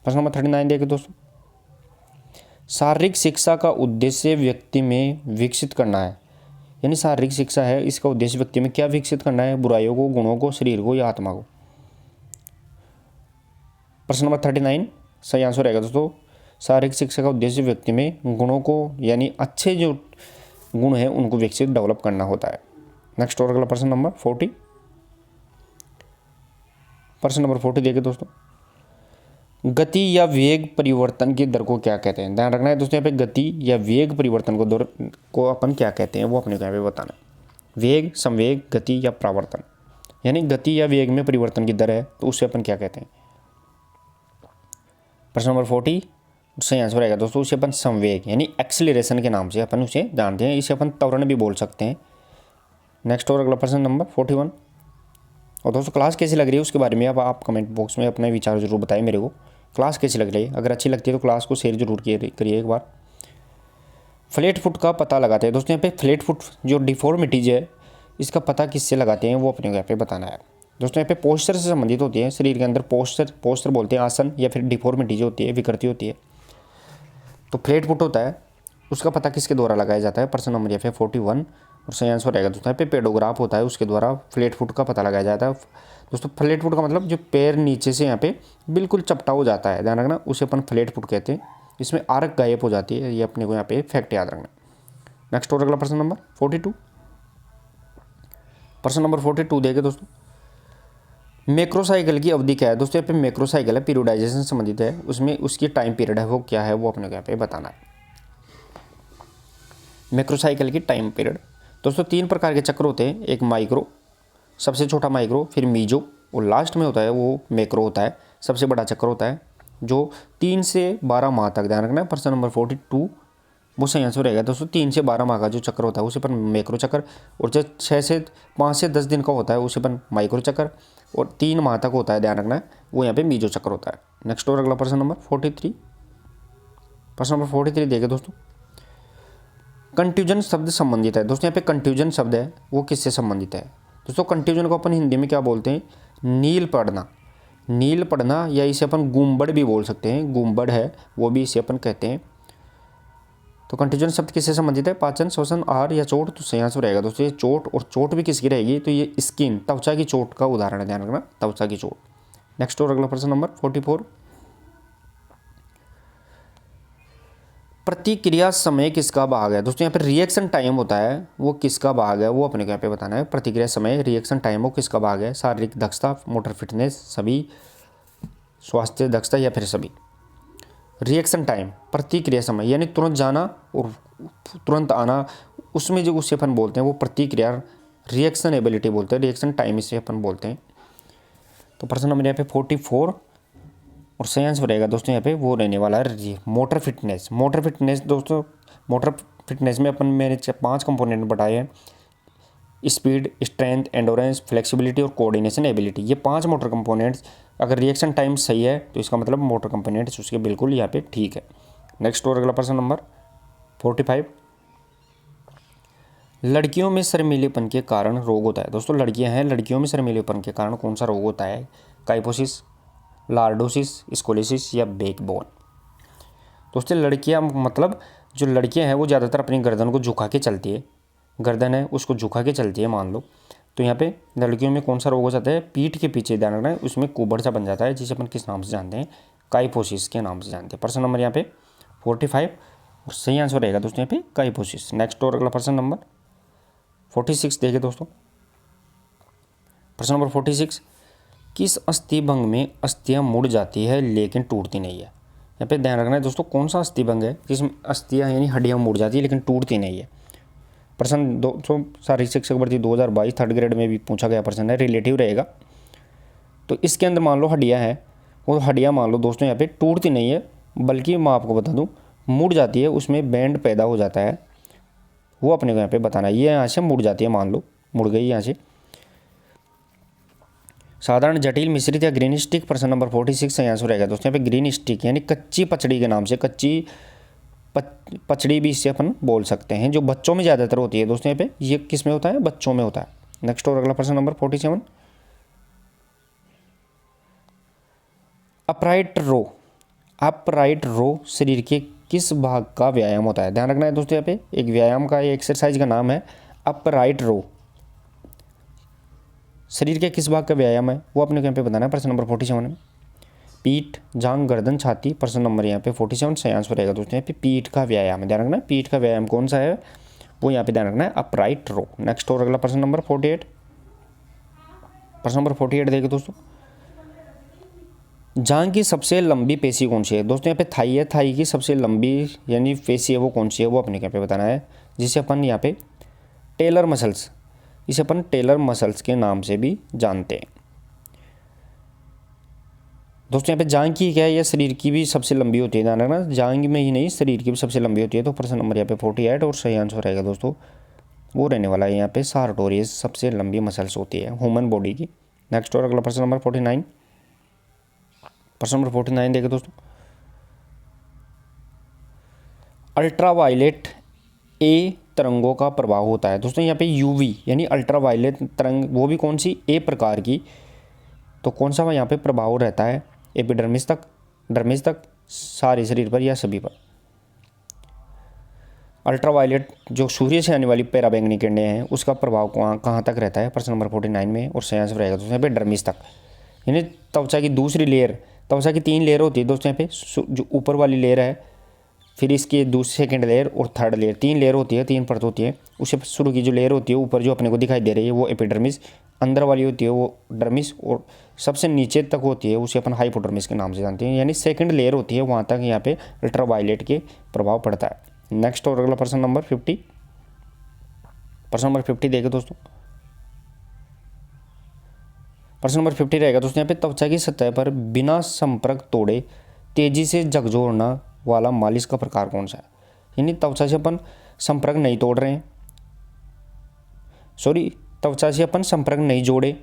प्रश्न नंबर 39 देखिए दोस्तों, शारीरिक शिक्षा का उद्देश्य व्यक्ति में विकसित करना है, यानी शारीरिक शिक्षा है इसका उद्देश्य व्यक्ति में क्या विकसित करना है, बुराइयों को, गुणों को, शरीर को या आत्मा को। प्रश्न नंबर 39 सही आंसर रहेगा दोस्तों, शारीरिक शिक्षा का उद्देश्य व्यक्ति में गुणों को यानी अच्छे जो गुण हैं उनको विकसित डेवलप करना होता है। नेक्स्ट और अगला प्रश्न नंबर 40। प्रश्न नंबर 40 देखिए दोस्तों, गति या वेग परिवर्तन की दर को क्या कहते हैं। ध्यान रखना है दोस्तों यहाँ पे गति या वेग परिवर्तन को दर को अपन क्या कहते हैं वो अपने को यहाँ पे बताना है। वेग, संवेग, गति या परावर्तन, यानी गति या वेग में परिवर्तन की दर है तो उसे अपन क्या कहते हैं। प्रश्न नंबर 40 सही आंसर रहेगा दोस्तों, उसे अपन संवेग यानी एक्सीलरेशन के नाम से अपन उसे जानते हैं, इसे अपन त्वरण भी बोल सकते हैं। नेक्स्ट और अगला प्रश्न नंबर 41। और दोस्तों क्लास कैसी लग रही है उसके बारे में अब आप कमेंट बॉक्स में अपने विचार जरूर बताएं मेरे को, क्लास कैसी लग रही है। अगर अच्छी लगती है तो क्लास को शेयर जरूर करिए एक बार। फ्लैट फुट का पता लगाते हैं दोस्तों, यहाँ पे फ्लैट फुट जो डिफॉर्मिटीज है इसका पता किससे लगाते हैं वो अपने को यहाँ पे बताना है। दोस्तों यहाँ पे पोस्चर से संबंधित होती है, शरीर के अंदर पोस्चर बोलते हैं आसन, या फिर डिफॉर्मिटी जो होती है विकृति होती है, तो फ्लैट फुट होता है उसका पता किसके द्वारा लगाया जाता है। प्रश्न नंबर यहाँ पे 41 और सही आंसर रहेगा दोस्तों यहाँ पे पेडोग्राफ होता है, उसके द्वारा फ्लैट फुट का पता लगाया जाता है। दोस्तों फ्लैट फुट का मतलब जो पैर नीचे से यहाँ पे बिल्कुल चपटा हो जाता है, ध्यान रखना, उसे अपन फ्लैट फुट कहते हैं। इसमें आर्क गायब हो जाती है, ये अपने को यहाँ पे फैक्ट याद रखना। नेक्स्ट और अगला प्रश्न नंबर 42। प्रश्न नंबर 42 देखे दोस्तों, मैक्रोसाइकिल की अवधि क्या है। दोस्तों यहाँ पे मैक्रोसाइकिल है, पीरियोडाइजेशन से संबंधित है, उसमें उसकी टाइम पीरियड है वो क्या है वो अपने को यहाँ पे बताना है। मैक्रोसाइकिल की टाइम पीरियड दोस्तों 3 प्रकार के चक्र होते हैं, एक माइक्रो, सबसे छोटा माइक्रो, फिर मीजो और लास्ट में होता है वो मैक्रो होता है, सबसे बड़ा चक्र होता है जो 3 से 12 माह तक। ध्यान रखना है प्रश्न नंबर 42 वो सही आंसर रहेगा दोस्तों, 3 से 12 माह का जो चक्र होता है उसे अपन मैक्रो चक्र, और जो 5 से 10 दिन का होता है उसे अपन माइक्रो चक्र, और 3 माह तक होता है ध्यान रखना है वो यहाँ पे मीजो चक्र होता है। नेक्स्ट और अगला प्रश्न नंबर 43। प्रश्न नंबर 43 देखिए दोस्तों, कंट्यूजन शब्द संबंधित है। दोस्तों यहाँ पे कंट्यूजन शब्द है वो किससे संबंधित है। दोस्तों कंट्यूजन को अपन हिंदी में क्या बोलते हैं, नील पड़ना, नील पड़ना, या इसे अपन गुम्बड़ भी बोल सकते हैं, गुम्बड़ है वो भी इसे अपन कहते हैं। तो कंट्यूजन शब्द किससे संबंधित है, पाचन, श्वसन, आहार या चोट। तो सही आंसर रहेगा दोस्तों ये चोट, और चोट भी किसकी रहेगी तो ये स्किन, त्वचा की चोट का उदाहरण है, ध्यान रखना त्वचा की चोट। नेक्स्ट और अगला प्रश्न नंबर 44। प्रतिक्रिया समय किसका भाग है दोस्तों? यहाँ पे रिएक्शन टाइम होता है वो किसका भाग है, वो अपने को यहाँ पे बताना है। प्रतिक्रिया समय, रिएक्शन टाइम वो किसका भाग है? शारीरिक दक्षता, मोटर फिटनेस, सभी, स्वास्थ्य दक्षता या फिर सभी। रिएक्शन टाइम, प्रतिक्रिया समय यानी तुरंत जाना और तुरंत आना, उसमें जो उससे अपन बोलते हैं वो प्रतिक्रिया, रिएक्शन एबिलिटी बोलते हैं, रिएक्शन टाइम इसे अपन बोलते हैं। तो प्रश्न नंबर यहाँ पे 44 और सही आंसर रहेगा दोस्तों यहाँ पे वो रहने वाला है मोटर फिटनेस। मोटर फिटनेस दोस्तों, मोटर फिटनेस में अपन मैंने 5 कंपोनेंट बताए हैं, स्पीड, स्ट्रेंथ, एंडोरेंस, फ्लेक्सिबिलिटी और कोऑर्डिनेशन एबिलिटी। ये 5 मोटर कंपोनेंट्स, अगर रिएक्शन टाइम सही है तो इसका मतलब मोटर कंपोनेंट्स उसके बिल्कुल यहाँ पे ठीक है। नेक्स्ट और अगला प्रश्न नंबर 45, लड़कियों में शर्मीलेपन के कारण रोग होता है। दोस्तों लड़कियां हैं, लड़कियों में शर्मीलेपन के कारण कौन सा रोग होता है? काइपोसिस, लार्डोसिस, स्कोलिसिस या बैकबोन। दोस्तों लड़कियां मतलब जो लड़कियां हैं वो ज़्यादातर अपनी गर्दन को झुका के चलती है, गर्दन है उसको झुका के चलती है मान लो। तो यहाँ पे लड़कियों में कौन सा रोग हो जाता है? पीठ के पीछे ध्यान रखना है, उसमें कुबड़ सा बन जाता है जिसे अपन किस नाम से जानते हैं? काइपोसिस के नाम से जानते हैं। प्रश्न नंबर यहाँ पे 45 और सही आंसर रहेगा दोस्तों यहाँ पे काइपोसिस। नेक्स्ट और अगला प्रश्न नंबर 46 देखिए दोस्तों। प्रश्न नंबर 46, किस अस्थिभंग में अस्थियां मुड़ जाती है लेकिन टूटती नहीं है? यहाँ पे ध्यान रखना है दोस्तों कौन सा अस्थिभंग है जिसमें अस्थियां यानी हड्डियां मुड़ जाती है लेकिन टूटती नहीं है। प्रश्न 200 शारीरिक शिक्षक भर्ती 2022 थर्ड ग्रेड में भी पूछा गया प्रश्न है, रिलेटिव रहेगा। तो इसके अंदर मान लो हड्डियां हैं, वो हड्डियां मान लो दोस्तों यहाँ पे टूटती नहीं है बल्कि मैं आपको बता दूँ मुड़ जाती है, उसमें बैंड पैदा हो जाता है, वो अपने को यहाँ पे बताना है। ये यहाँ से मुड़ जाती है, मान लो मुड़ गई यहाँ से। साधारण, जटिल, मिश्रित या ग्रीन स्टिक। प्रश्न नंबर 46 सही आंसर रहेगा दोस्तों यहाँ पे ग्रीन स्टिक यानी कच्ची पचड़ी के नाम से, कच्ची पचड़ी भी इससे अपन बोल सकते हैं, जो बच्चों में ज़्यादातर होती है दोस्तों। यहाँ पे ये किस में होता है? बच्चों में होता है। नेक्स्ट और अगला प्रश्न नंबर 47, अपराइट रो। अपराइट रो शरीर के किस भाग का व्यायाम होता है? ध्यान रखना है दोस्तों यहाँ पे एक व्यायाम का, एक्सरसाइज का नाम है अपराइट रो। शरीर के किस भाग का व्यायाम है वो अपने को यहाँ पे बताना है। प्रश्न नंबर 47 में पीठ, जांग, गर्दन, छाती। प्रश्न नंबर यहाँ पे 47 सही आंसर रहेगा दोस्तों यहाँ पे पीठ का व्यायाम है। ध्यान रखना है पीठ का व्यायाम कौन सा है वो यहाँ पे ध्यान रखना है, अपराइट रो। नेक्स्ट और अगला प्रश्न नंबर 48। प्रश्न नंबर 48 देखिए दोस्तों, जांग की सबसे लंबी पेशी कौन सी है? दोस्तों यहाँ पे थाई है, थाई की सबसे लंबी यानी पेशी है वो कौन सी है वो अपने यहाँ पे बताना है, जिसे अपन यहाँ पे टेलर मसल्स, इसे अपन टेलर मसल्स के नाम से भी जानते हैं। दोस्तों यहाँ पे जांग की क्या है, ये शरीर की भी सबसे लंबी होती है, ध्यान रखना जांग में ही नहीं शरीर की भी सबसे लंबी होती है। तो प्रश्न नंबर यहाँ पे 48 और सही आंसर रहेगा दोस्तों वो रहने वाला है यहाँ पे सार्टोरियस, सबसे लंबी मसल्स होती है ह्यूमन बॉडी की। नेक्स्ट और अगला प्रश्न नंबर 49। प्रश्न नंबर 49 देखिए दोस्तों, अल्ट्रावायलेट ए तरंगों का प्रभाव होता है। दोस्तों यहाँ पे यूवी यानी अल्ट्रावायलेट तरंग वो भी कौन सी? ए प्रकार की। तो कौन सा यहाँ पे प्रभाव रहता है? एपिडर्मिस तक, डर्मिस तक, सारे शरीर पर या सभी पर? अल्ट्रावायलेट जो सूर्य से आने वाली पराबैंगनी किरणें हैं उसका प्रभाव कहाँ तक रहता है? प्रश्न नंबर 49 में और सही आंसर रहेगा दोस्तों यहाँ पे डर्मिस तक, यानी त्वचा की दूसरी लेयर। त्वचा की 3 लेयर होती है दोस्तों यहाँ पे, जो ऊपर वाली लेयर है, फिर इसकी दूसरी सेकंड लेयर और थर्ड लेयर, 3 लेयर होती है, 3 परत होती है। उससे शुरू की जो लेयर होती है ऊपर जो अपने को दिखाई दे रही है वो एपिडर्मिस, अंदर वाली होती है वो डर्मिस, और सबसे नीचे तक होती है उसे अपन हाइपोडर्मिस के नाम से जानते हैं, यानी सेकंड लेयर होती है वहाँ तक यहाँ पे अल्ट्रावायलेट के प्रभाव पड़ता है। नेक्स्ट और अगला प्रश्न नंबर 50। प्रश्न नंबर 50 देखें दोस्तों। प्रश्न नंबर 50 रहेगा दोस्तों यहाँ पे त्वचा की सतह पर बिना संपर्क तोड़े तेजी से झकझोरना वाला मालिश का प्रकार कौन सा है? यानी त्वचा से अपन संपर्क नहीं तोड़ रहे हैं, त्वचा से अपन संपर्क नहीं जोड़े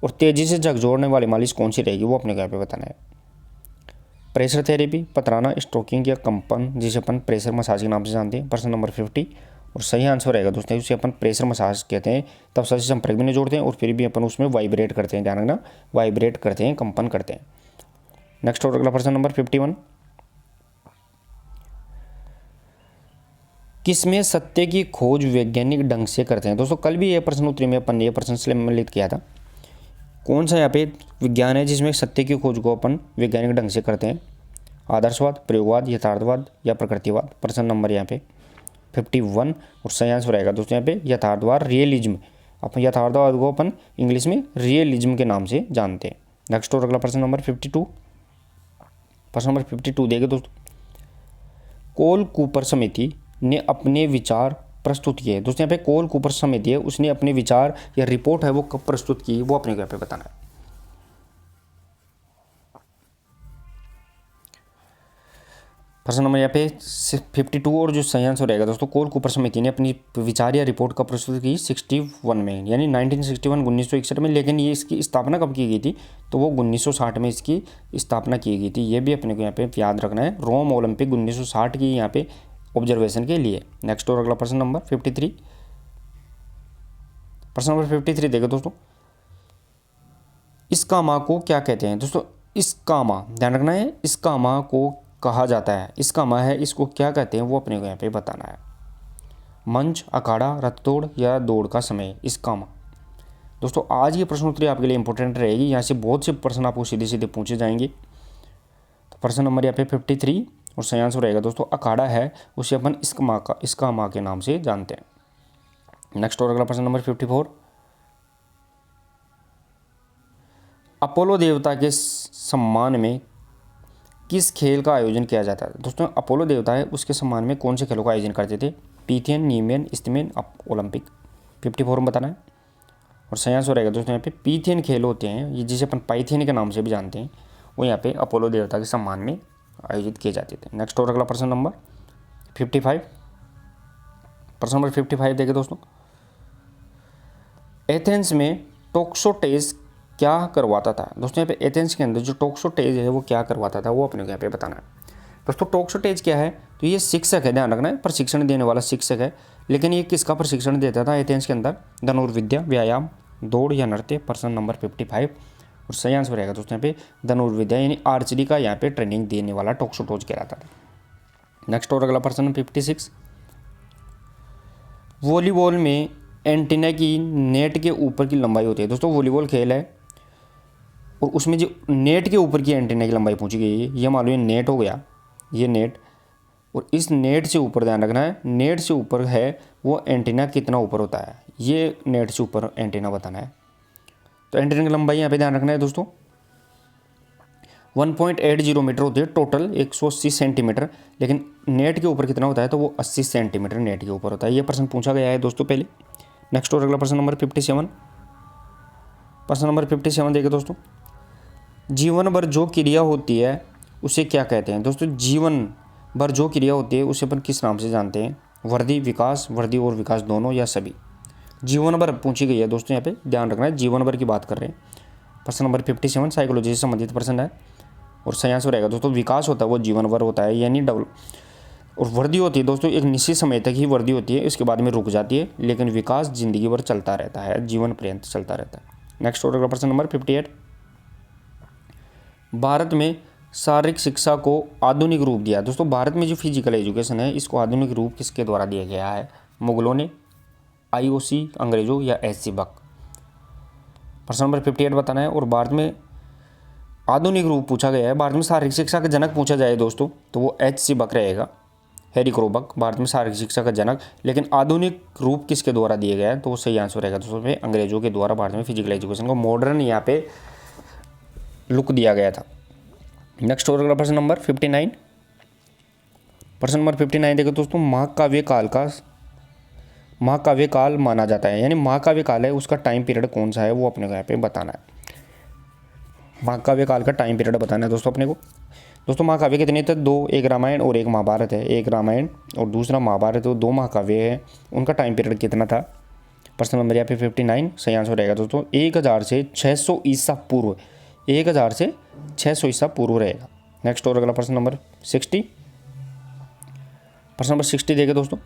और तेजी से झकझोरने वाली मालिश कौन सी रहेगी वो अपने को यहाँ पे बताना है। प्रेशर थेरेपी, पतराना, स्ट्रोकिंग या कंपन, जिसे अपन प्रेशर मसाज के नाम से जानते हैं। प्रश्न नंबर 50 और सही आंसर रहेगा दोस्तों उसे अपन प्रेशर मसाज कहते हैं। त्वचा से संपर्क भी नहीं जोड़ते हैं और फिर भी अपन उसमें वाइब्रेट करते हैं, ध्यान रखना वाइब्रेट करते हैं, कंपन करते हैं। नेक्स्ट और अगला प्रश्न नंबर 51, किसमें सत्य की खोज वैज्ञानिक ढंग से करते हैं? दोस्तों कल भी ये प्रश्न उत्तरी में अपन ने ये प्रश्न सम्मिलित किया था। कौन सा यहाँ पे विज्ञान है जिसमें सत्य की खोज को अपन वैज्ञानिक ढंग से करते हैं? आदर्शवाद, प्रयोगवाद, यथार्थवाद या प्रकृतिवाद। प्रश्न नंबर यहाँ पे 51 और सही आंसर रहेगा दोस्तों यहाँ पे यथार्थवाद, रियलिज्म। अपन यथार्थवाद को अपन इंग्लिश में रियलिज्म के नाम से जानते हैं। नेक्स्ट और अगला प्रश्न नंबर 52। प्रश्न नंबर 52 देखिए दोस्तों, कोल कूपर समिति ने अपने विचार प्रस्तुत किए। दोस्तों यहाँ पे कोल कूपर समिति है, उसने अपने विचार या रिपोर्ट है वो कब प्रस्तुत की, वो अपने को यहाँ पे बताना है। प्रश्न नंबर यहाँ पे 52 और जो सही आंसर रहेगा दोस्तों, कोल कूपर समिति ने अपनी विचार या रिपोर्ट कब प्रस्तुत की, 61 में, यानी 1961 1961 में। लेकिन ये इसकी स्थापना कब की गई थी, तो वो 1960 में इसकी स्थापना की गई थी। ये भी अपने को यहाँ पे याद रखना है। रोम ओलंपिक 1960 की यहाँ पे ऑब्जर्वेशन के लिए। नेक्स्ट और अगला प्रश्न नंबर 53। प्रश्न नंबर 53 देखो दोस्तों, इस्कामा को क्या कहते हैं। दोस्तों इस्कामा ध्यान रखना है, इस्कामा को कहा जाता है, इस्कामा है, इसको क्या कहते हैं वो अपने को यहाँ पे बताना है। मंच, अखाड़ा, रथ दौड़ या दौड़ का समय, इस्कामा। दोस्तों आज ये प्रश्नोत्तरी आपके लिए इंपॉर्टेंट रहेगी, यहाँ से बहुत से प्रश्न आपको सीधे सीधे पूछे जाएंगे। तो प्रश्न नंबर यहाँ पे 53 और सही आंसर रहेगा दोस्तों अखाड़ा है, उसे अपन इस्कामा के नाम से जानते हैं। नेक्स्ट और अगला प्रश्न नंबर 54, अपोलो देवता के सम्मान में किस खेल का आयोजन किया जाता है। दोस्तों अपोलो देवता है, उसके सम्मान में कौन से खेलों का आयोजन करते थे, पीथियन, नीमेन, इस्तीमेन, ओलंपिक। 54 में बताना है। और सही आंसर रहेगा दोस्तों यहाँ पे पीथियन खेल होते हैं, ये जिसे अपन पाइथियन के नाम से भी जानते हैं, वो यहाँ पे अपोलो देवता के सम्मान में आयोजित किए जाते थे। नेक्स्ट और अगला प्रश्न नंबर 55। प्रश्न नंबर 55 देखिए दोस्तों, एथेंस में टोक्सोटेस क्या करवाता था। दोस्तों यहाँ पे एथेंस के अंदर जो टोक्सोटेज है वो क्या करवाता था, वो अपने को यहाँ पे बताना है। दोस्तों टोक्सोटेज क्या है, तो ये शिक्षक है, ध्यान रखना है, प्रशिक्षण देने वाला शिक्षक है। लेकिन ये किसका प्रशिक्षण देता था एथेंस के अंदर, धनुर्विद्या, व्यायाम, दौड़ या नृत्य। प्रश्न नंबर 55 और सही आंसर रहेगा दोस्तों यहाँ पे धनुर्विद्या यानी आर्चरी का यहाँ पे ट्रेनिंग देने वाला टोक्सोटोज कहलाता था। नेक्स्ट और अगला प्रश्न 56, वॉलीबॉल में एंटीना की नेट के ऊपर की लंबाई होती है। दोस्तों वॉलीबॉल खेल है और उसमें जो नेट के ऊपर की एंटीना की लंबाई पूछी गई है, ये मान लो ये नेट हो गया, ये नेट, और इस नेट से ऊपर ध्यान रखना है, नेट से ऊपर है वो एंटीना कितना ऊपर होता है, ये नेट से ऊपर एंटीना बताना है। तो एंटीना की लंबाई यहाँ पे ध्यान रखना है दोस्तों 1.80 मीटर होती है टोटल, 180 सेंटीमीटर। लेकिन नेट के ऊपर कितना होता है, तो वो 80 सेंटीमीटर नेट के ऊपर होता है। ये प्रश्न पूछा गया है दोस्तों पहले। नेक्स्ट और अगला प्रश्न नंबर 57। प्रश्न नंबर 57 देखिए दोस्तों, जीवन भर जो क्रिया होती है उसे क्या कहते हैं। दोस्तों जीवन भर जो क्रिया होती है उसे अपन किस नाम से जानते हैं, वृद्धि, विकास, वृद्धि और विकास दोनों या सभी। जीवन भर पूछी गई है दोस्तों, यहाँ पे ध्यान रखना है, जीवन भर की बात कर रहे हैं। प्रश्न नंबर 57 साइकोलॉजी से संबंधित प्रश्न है और सही आंसर रहेगा दोस्तों विकास होता है वो जीवन भर होता है, यानी डबल। और वृद्धि होती है दोस्तों एक निश्चित समय तक ही वृद्धि होती है, इसके बाद में रुक जाती है। लेकिन विकास जिंदगी भर चलता रहता है, जीवन पर्यंत चलता रहता है। नेक्स्ट और अगला प्रश्न नंबर 58, भारत में शारीरिक शिक्षा को आधुनिक रूप दिया। दोस्तों भारत में जो फिजिकल एजुकेशन है इसको आधुनिक रूप किसके द्वारा दिया गया है, मुगलों ने, IOC, अंग्रेजों या HC बक। प्रश्न नंबर 58 बताना है। और भारत में आधुनिक रूप पूछा गया है, भारत में शारीरिक शिक्षा का जनक पूछा जाए दोस्तों तो वो HC बक रहेगा, हैरी क्रोबक, भारत में शारीरिक शिक्षा का जनक। लेकिन आधुनिक रूप किसके द्वारा दिया गया है, तो वो सही आंसर रहेगा दोस्तों पे अंग्रेजों के द्वारा भारत में फिजिकल एजुकेशन को मॉडर्न यहाँ पे लुक दिया गया था। नेक्स्ट और अगला प्रश्न नंबर 59। प्रश्न नंबर 59 देखो दोस्तों, महाकाव्य काल माना जाता है, यानी महाकाव्य काल है उसका टाइम पीरियड कौन सा है वो अपने को यहाँ पे बताना है। महाकाव्य काल का टाइम पीरियड बताना है दोस्तों अपने को। दोस्तों महाकाव्य कितने थे, 2, एक रामायण और एक महाभारत है, एक रामायण और दूसरा महाभारत, तो 2 महाकाव्य है, उनका टाइम पीरियड कितना था। प्रश्न नंबर यहाँ पे 59 सही आंसर रहेगा दोस्तों 1000 से 600 ईसा पूर्व, 1000 से 600 ईसा पूर्व रहेगा। नेक्स्ट और अगला प्रश्न नंबर 60। प्रश्न नंबर 60 देखें दोस्तों,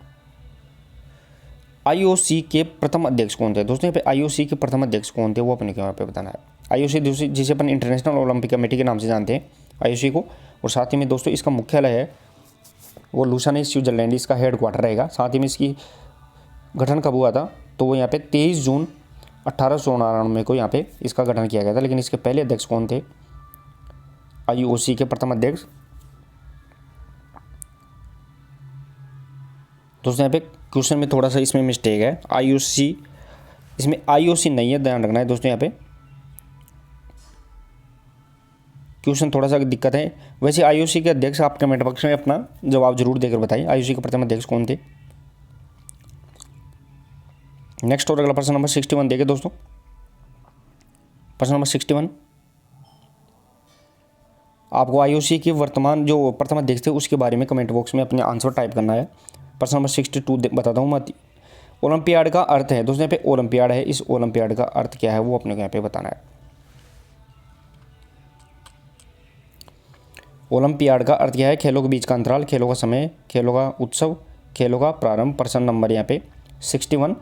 IOC के प्रथम अध्यक्ष कौन थे। दोस्तों यहाँ पे IOC के प्रथम अध्यक्ष कौन थे वो अपने को यहाँ पे बताना है। IOC जिसे अपन इंटरनेशनल ओलंपिक कमेटी के नाम से जानते हैं IOC को। और साथ ही में दोस्तों इसका मुख्यालय है वो लुसाने स्विट्जरलैंड, इसका हेड क्वार्टर रहेगा। साथ ही में इसकी गठन कब हुआ था, तो वो यहाँ पे 23 जून 1899 को यहाँ पे इसका गठन किया गया था। लेकिन इसके पहले अध्यक्ष कौन थे, IOC के प्रथम अध्यक्ष दोस्तों यहाँ पे क्वेश्चन में थोड़ा सा इसमें मिस्टेक है, IOC, इसमें IOC नहीं है, ध्यान रखना है दोस्तों। यहाँ पे क्वेश्चन थोड़ा सा दिक्कत है। वैसे IOC के अध्यक्ष आप कमेंट बॉक्स में अपना जवाब जरूर देकर बताइए, IOC के प्रथम अध्यक्ष कौन थे। नेक्स्ट और अगला प्रश्न नंबर 61 देखिए दोस्तों। प्रश्न नंबर 61, आपको IOC के वर्तमान जो प्रथम अध्यक्ष थे उसके बारे में कमेंट बॉक्स में अपने आंसर टाइप करना है। प्रश्न नंबर 62 बताता हूँ मैं। ओलंपियाड का अर्थ है दोस्तों, यहाँ पे ओलंपियाड है, इस ओलंपियाड का अर्थ क्या है वो अपने को यहाँ पे बताना है। ओलंपियाड का अर्थ क्या है? खेलों के बीच का अंतराल, खेलों का समय, खेलों का उत्सव, खेलों का प्रारंभ। प्रश्न नंबर यहाँ पे 61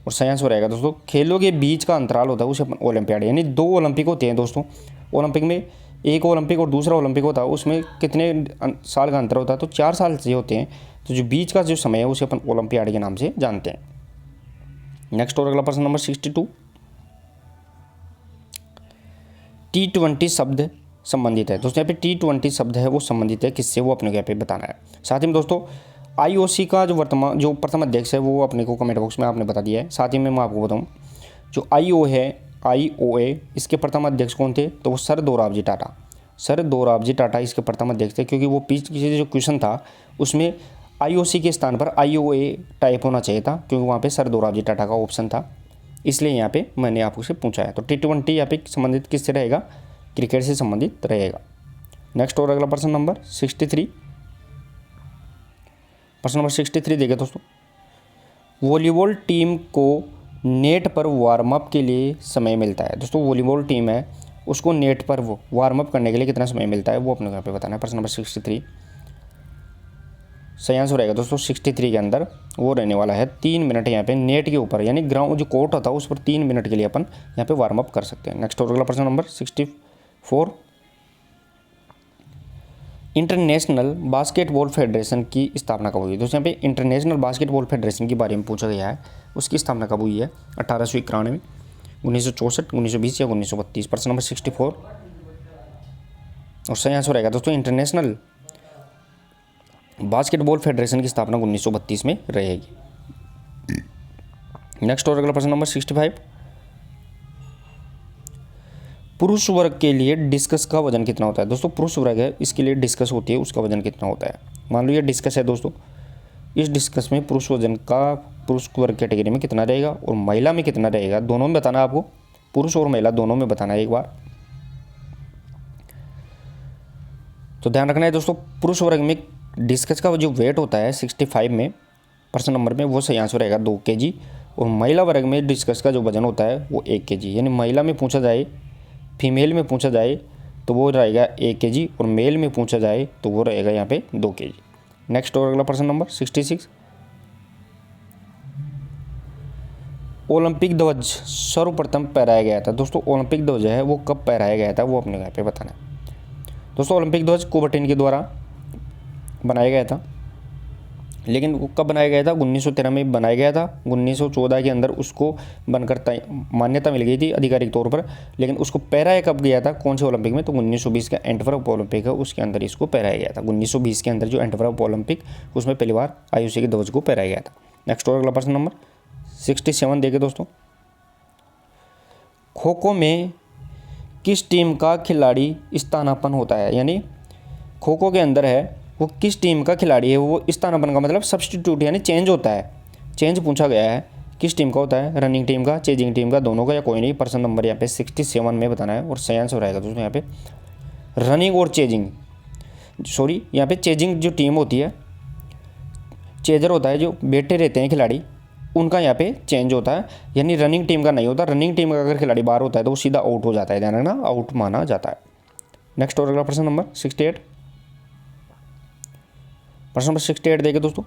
और सही आंसर रहेगा दोस्तों, खेलों के बीच का अंतराल होता है उसे अपन ओलंपियाड, यानी 2 ओलंपिक होते हैं दोस्तों। ओलंपिक में एक ओलंपिक और दूसरा ओलंपिक होता है, उसमें कितने साल का अंतर होता है? तो 4 साल से होते हैं। तो जो बीच का जो समय है उसे अपन ओलंपियाड के नाम से जानते हैं। नेक्स्ट और अगला प्रश्न नंबर 62, T20 शब्द संबंधित है दोस्तों। यहाँ पे T20 शब्द है वो संबंधित है किससे, वो अपने को यहाँ पे बताना है। साथ ही में दोस्तों IOC का जो प्रथम अध्यक्ष है वो अपने को कमेंट बॉक्स में आपने बता दिया है। साथ ही में मैं आपको बताऊँ जो IOA इसके प्रथम अध्यक्ष कौन थे? तो वो सर दोराबजी टाटा इसके प्रथम अध्यक्ष थे, क्योंकि वो पीछे जो क्वेश्चन था उसमें IOC के स्थान पर IOA टाइप होना चाहिए था, क्योंकि वहाँ पे सर दोराबजी टाटा का ऑप्शन था, इसलिए यहाँ पे मैंने आपको से पूछा है। तो T20 यहाँ पे संबंधित किससे रहेगा? क्रिकेट से संबंधित रहेगा। नेक्स्ट और अगला प्रश्न नंबर 63, प्रश्न नंबर 63 देखिए दोस्तों। वॉलीबॉल टीम को नेट पर वार्म अप के लिए समय मिलता है दोस्तों। वॉलीबॉल टीम है उसको नेट पर वो वार्म अप करने के लिए कितना समय मिलता है वो अपने यहाँ पे बताना है। प्रश्न नंबर 63 सही आंसर रहेगा दोस्तों 63 के अंदर वो रहने वाला है 3 मिनट। यहाँ पे नेट के ऊपर यानी ग्राउंड जो कोर्ट होता है उस पर 3 मिनट के लिए अपन यहाँ पे वार्म अप कर सकते हैं। नेक्स्ट और अगला प्रश्न नंबर 64, इंटरनेशनल बास्केटबॉल फेडरेशन की स्थापना कब हुई? दोस्तों यहाँ पे इंटरनेशनल बास्केटबॉल फेडरेशन के बारे में पूछा गया है, उसकी स्थापना कब हुई है? 1891, 1964, 1920 या 1932। प्रश्न नंबर 64 और सही आंसर रहेगा दोस्तों इंटरनेशनल बास्केटबॉल फेडरेशन की स्थापना 1932 में रहेगी। नेक्स्ट और अगला प्रश्न नंबर 65, पुरुष वर्ग के लिए डिस्कस का वजन कितना होता है? दोस्तों पुरुष वर्ग है इसके लिए डिस्कस होती है, उसका वजन कितना होता है? मान लो ये डिस्कस है दोस्तों, इस डिस्कस में पुरुष वजन का पुरुष वर्ग कैटेगरी में कितना रहेगा और महिला में कितना रहेगा, दोनों में बताना आपको, पुरुष और महिला दोनों में बताना है एक बार। तो ध्यान रखना है दोस्तों, पुरुष वर्ग में डिस्कस का जो वेट होता है 65 में प्रश्न नंबर में वो सही आंसर रहेगा 2 kg, और महिला वर्ग में डिस्कस का जो वजन होता है वो 1 kg। यानी महिला में पूछा जाए, फीमेल में पूछा जाए तो वो रहेगा 1 kg, और मेल में पूछा जाए तो वो रहेगा यहाँ पे 2 kg। नेक्स्ट और अगला प्रश्न नंबर 66, ओलंपिक ध्वज सर्वप्रथम फहराया गया था? दोस्तों ओलंपिक ध्वज है वो कब फहराया गया था वो अपने यहाँ पे बताना है। दोस्तों ओलंपिक ध्वज कुबर्टिन के द्वारा बनाया गया था, लेकिन वो कब बनाया गया था? 1913 में बनाया गया था। 1914 के अंदर उसको बनकर मान्यता मिल गई थी आधिकारिक तौर पर, लेकिन उसको पहराया कब गया था? कौन से ओलंपिक में? तो 1920 का एंटवर्प ओलंपिक है उसके अंदर इसको पहराया गया था। 1920 के अंदर जो एंटवर्प ओलंपिक उसमें पहली बार IOC के ध्वज को पहराया गया था। नेक्स्ट और अगला प्रश्न नंबर 67 देखिए दोस्तों, खो खो में किस टीम का खिलाड़ी स्थानापन्न होता है? यानी खो खो के अंदर है वो किस टीम का खिलाड़ी है वो स्थानापन्न का मतलब सब्स्टिट्यूट यानी चेंज होता है, चेंज पूछा गया है, किस टीम का होता है? रनिंग टीम का, चेजिंग टीम का, दोनों का या कोई नहीं? प्रश्न नंबर यहाँ पे 67 में बताना है, और सही आंसर रहेगा दोस्तों यहाँ पे रनिंग और चेजिंग, सॉरी यहाँ पे चेजिंग जो टीम होती है, चेजर होता है जो बैठे रहते हैं खिलाड़ी, उनका यहाँ पे चेंज होता है, यानी रनिंग टीम का नहीं होता। रनिंग टीम का अगर खिलाड़ी बाहर होता है तो वो सीधा आउट हो जाता है, ध्यान रखना, आउट माना जाता है। नेक्स्ट और अगला प्रश्न नंबर 68, प्रश्न नंबर 68 देखिए दोस्तों,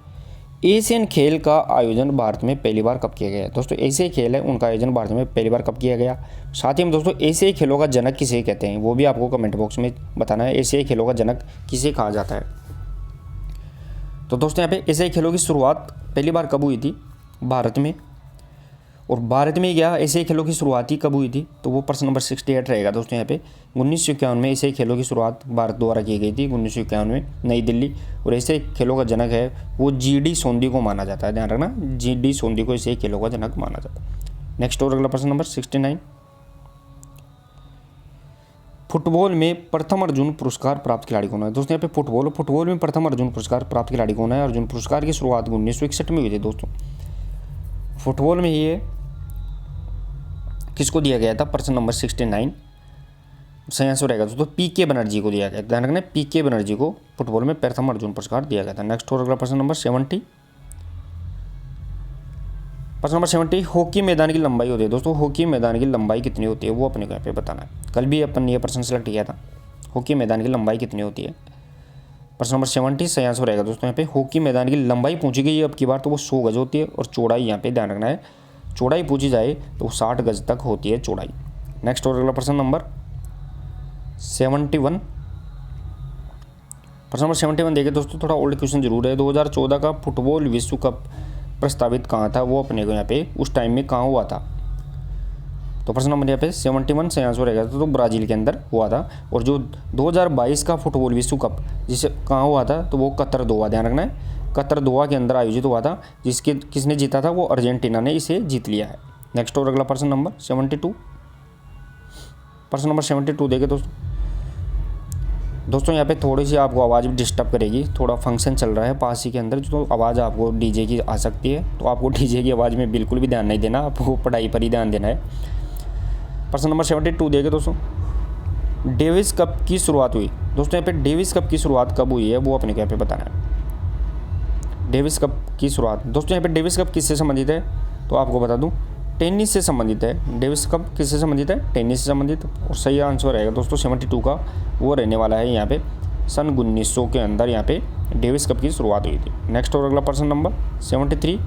एशियन खेल का आयोजन भारत में पहली बार कब किया गया? दोस्तों एशियाई खेल है उनका आयोजन भारत में पहली बार कब किया गया? साथ ही में दोस्तों एशियाई खेलों का जनक किसे कहते हैं वो भी आपको कमेंट बॉक्स में बताना है। एशियाई खेलों का जनक किसे कहा जाता है? तो दोस्तों यहाँ पे एशियाई खेलों की शुरुआत पहली बार कब हुई थी भारत में? और भारत में क्या ऐसे खेलों की शुरुआत ही कब हुई थी, तो वो प्रश्न नंबर 68 रहेगा दोस्तों यहाँ पे। 1951 में ऐसे खेलों की शुरुआत भारत द्वारा की गई थी, 1951 में नई दिल्ली। और ऐसे खेलों का जनक है वो GD सोंदी को माना जाता है, ध्यान रखना, GD सोंदी को ऐसे खेलों का जनक माना जाता है। नेक्स्ट और अगला प्रश्न नंबर 69, फुटबॉल में प्रथम अर्जुन पुरस्कार प्राप्त खिलाड़ी कौन है। दोस्तों यहाँ पे फुटबॉल में प्रथम अर्जुन पुरस्कार प्राप्त खिलाड़ी कौन है। अर्जुन पुरस्कार की शुरुआत 1961 में हुई थी दोस्तों। फुटबॉल में ये किसको दिया गया था, प्रश्न नंबर 69 सही आंसर रहेगा दोस्तों PK बनर्जी को दिया गया। ध्यान रखना, PK बनर्जी को फुटबॉल में प्रथम अर्जुन पुरस्कार दिया गया था। नेक्स्ट और अगला प्रश्न नंबर 70, प्रश्न नंबर 70, हॉकी मैदान की लंबाई होती है दोस्तों, हॉकी मैदान की लंबाई कितनी होती है वो अपने को यहाँ पे बताना है। कल भी अपन ये प्रश्न सेलेक्ट किया था, हॉकी मैदान की लंबाई कितनी होती है। प्रश्न नंबर 70 सही आंसर रहेगा दोस्तों यहाँ पे हॉकी मैदान की लंबाई पूछी गई है अब की बार, तो वो 100 गज होती है। और चौड़ाई यहाँ पे ध्यान रखना है, चौड़ाई पूछी जाए तो 60 गज तक होती है चौड़ाई। नेक्स्ट और अगला प्रश्न नंबर 71, प्रश्न नंबर 71 देखिए दोस्तों, थोड़ा ओल्ड क्वेश्चन जरूर है। 2014 का फुटबॉल विश्व कप प्रस्तावित कहाँ था, वो अपने को यहाँ पे उस टाइम में कहाँ हुआ था। तो प्रश्न नंबर यहाँ पे 71 सही आंसर रहेगा तो ब्राज़ील के अंदर हुआ था। और जो 2022 का फुटबॉल विश्व कप जिसे कहाँ हुआ था, तो वो कतर दोहा, ध्यान रखना है, कतर दोहा के अंदर आयोजित हुआ था। किसने जीता था, वो अर्जेंटीना ने इसे जीत लिया है। नेक्स्ट और अगला प्रश्न नंबर 72, प्रश्न नंबर 72 देखे दोस्तों यहाँ पे थोड़ी सी आपको आवाज़ भी डिस्टर्ब करेगी, थोड़ा फंक्शन चल रहा है पास ही के अंदर, तो आवाज़ आपको डीजे की आ सकती है, तो आपको डीजे की आवाज़ में बिल्कुल भी ध्यान नहीं देना, आपको पढ़ाई पर ही ध्यान देना है। प्रश्न नंबर 72 देखे दोस्तों, डेविस कप की शुरुआत हुई। दोस्तों यहाँ पे डेविस कप की शुरुआत कब हुई है वो अपने को यहाँ पे बताना है। डेविस कप की शुरुआत दोस्तों यहाँ पे डेविस कप किससे संबंधित है, तो आपको बता दूँ टेनिस से संबंधित है। डेविस कप किससे संबंधित है, टेनिस से संबंधित। और सही आंसर रहेगा दोस्तों 72 का वो रहने वाला है यहाँ पे सन 1900 के अंदर यहाँ पे डेविस कप की शुरुआत हुई थी। नेक्स्ट और अगला प्रश्न नंबर 73,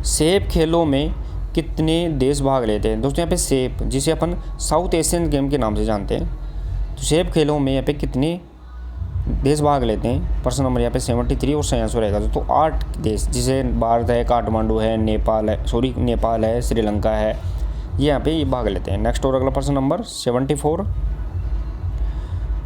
सेप खेलों में कितने देश भाग लेते हैं। दोस्तों यहाँ पे सेप जिसे अपन साउथ एशियन गेम के नाम से जानते हैं, तो सेप खेलों में यहाँ पे कितने देश भाग लेते हैं। प्रश्न नंबर यहाँ पे 73 और सही आंसर रहेगा दोस्तों 8 देश, जिसे भारत है, काठमांडू है, नेपाल है, श्रीलंका है, ये यहाँ पे ये भाग लेते हैं। नेक्स्ट और अगला प्रश्न नंबर 74,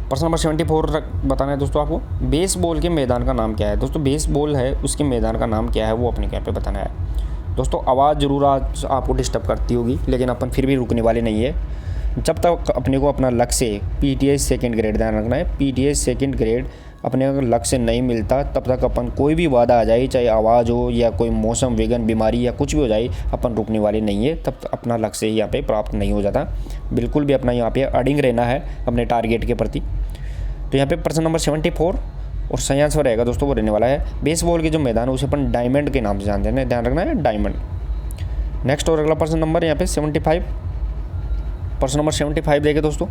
प्रश्न नंबर 74 बताना है दोस्तों आपको, बेसबॉल के मैदान का नाम क्या है। दोस्तों बेसबॉल है उसके मैदान का नाम क्या है वो अपने यहाँ पे बताना है। दोस्तों आवाज़ ज़रूर आज आपको डिस्टर्ब करती होगी, लेकिन अपन फिर भी रुकने वाले नहीं है जब तक अपने को अपना लक्ष्य PTI सेकंड ग्रेड, ध्यान रखना है, PTI सेकंड ग्रेड अपने अगर लक्ष्य नहीं मिलता तब तक अपन कोई भी वादा आ जाए, चाहे आवाज़ हो या कोई मौसम विघन बीमारी या कुछ भी हो जाए, अपन रुकने वाले नहीं है, तब तक अपना लक्ष्य यहाँ पे प्राप्त नहीं हो जाता। बिल्कुल भी अपना यहाँ पे अडिंग रहना है अपने टारगेट के प्रति। तो यहाँ पे प्रश्न नंबर 74 और सही आंसर रहेगा दोस्तों वो रहने वाला है बेसबॉल के जो मैदान है उसे अपन डायमंड के नाम से जानते हैं, ध्यान रखना है, डायमंड। नेक्स्ट और अगला प्रश्न नंबर यहाँ पे 75, प्रश्न नंबर 75 देखे दोस्तों,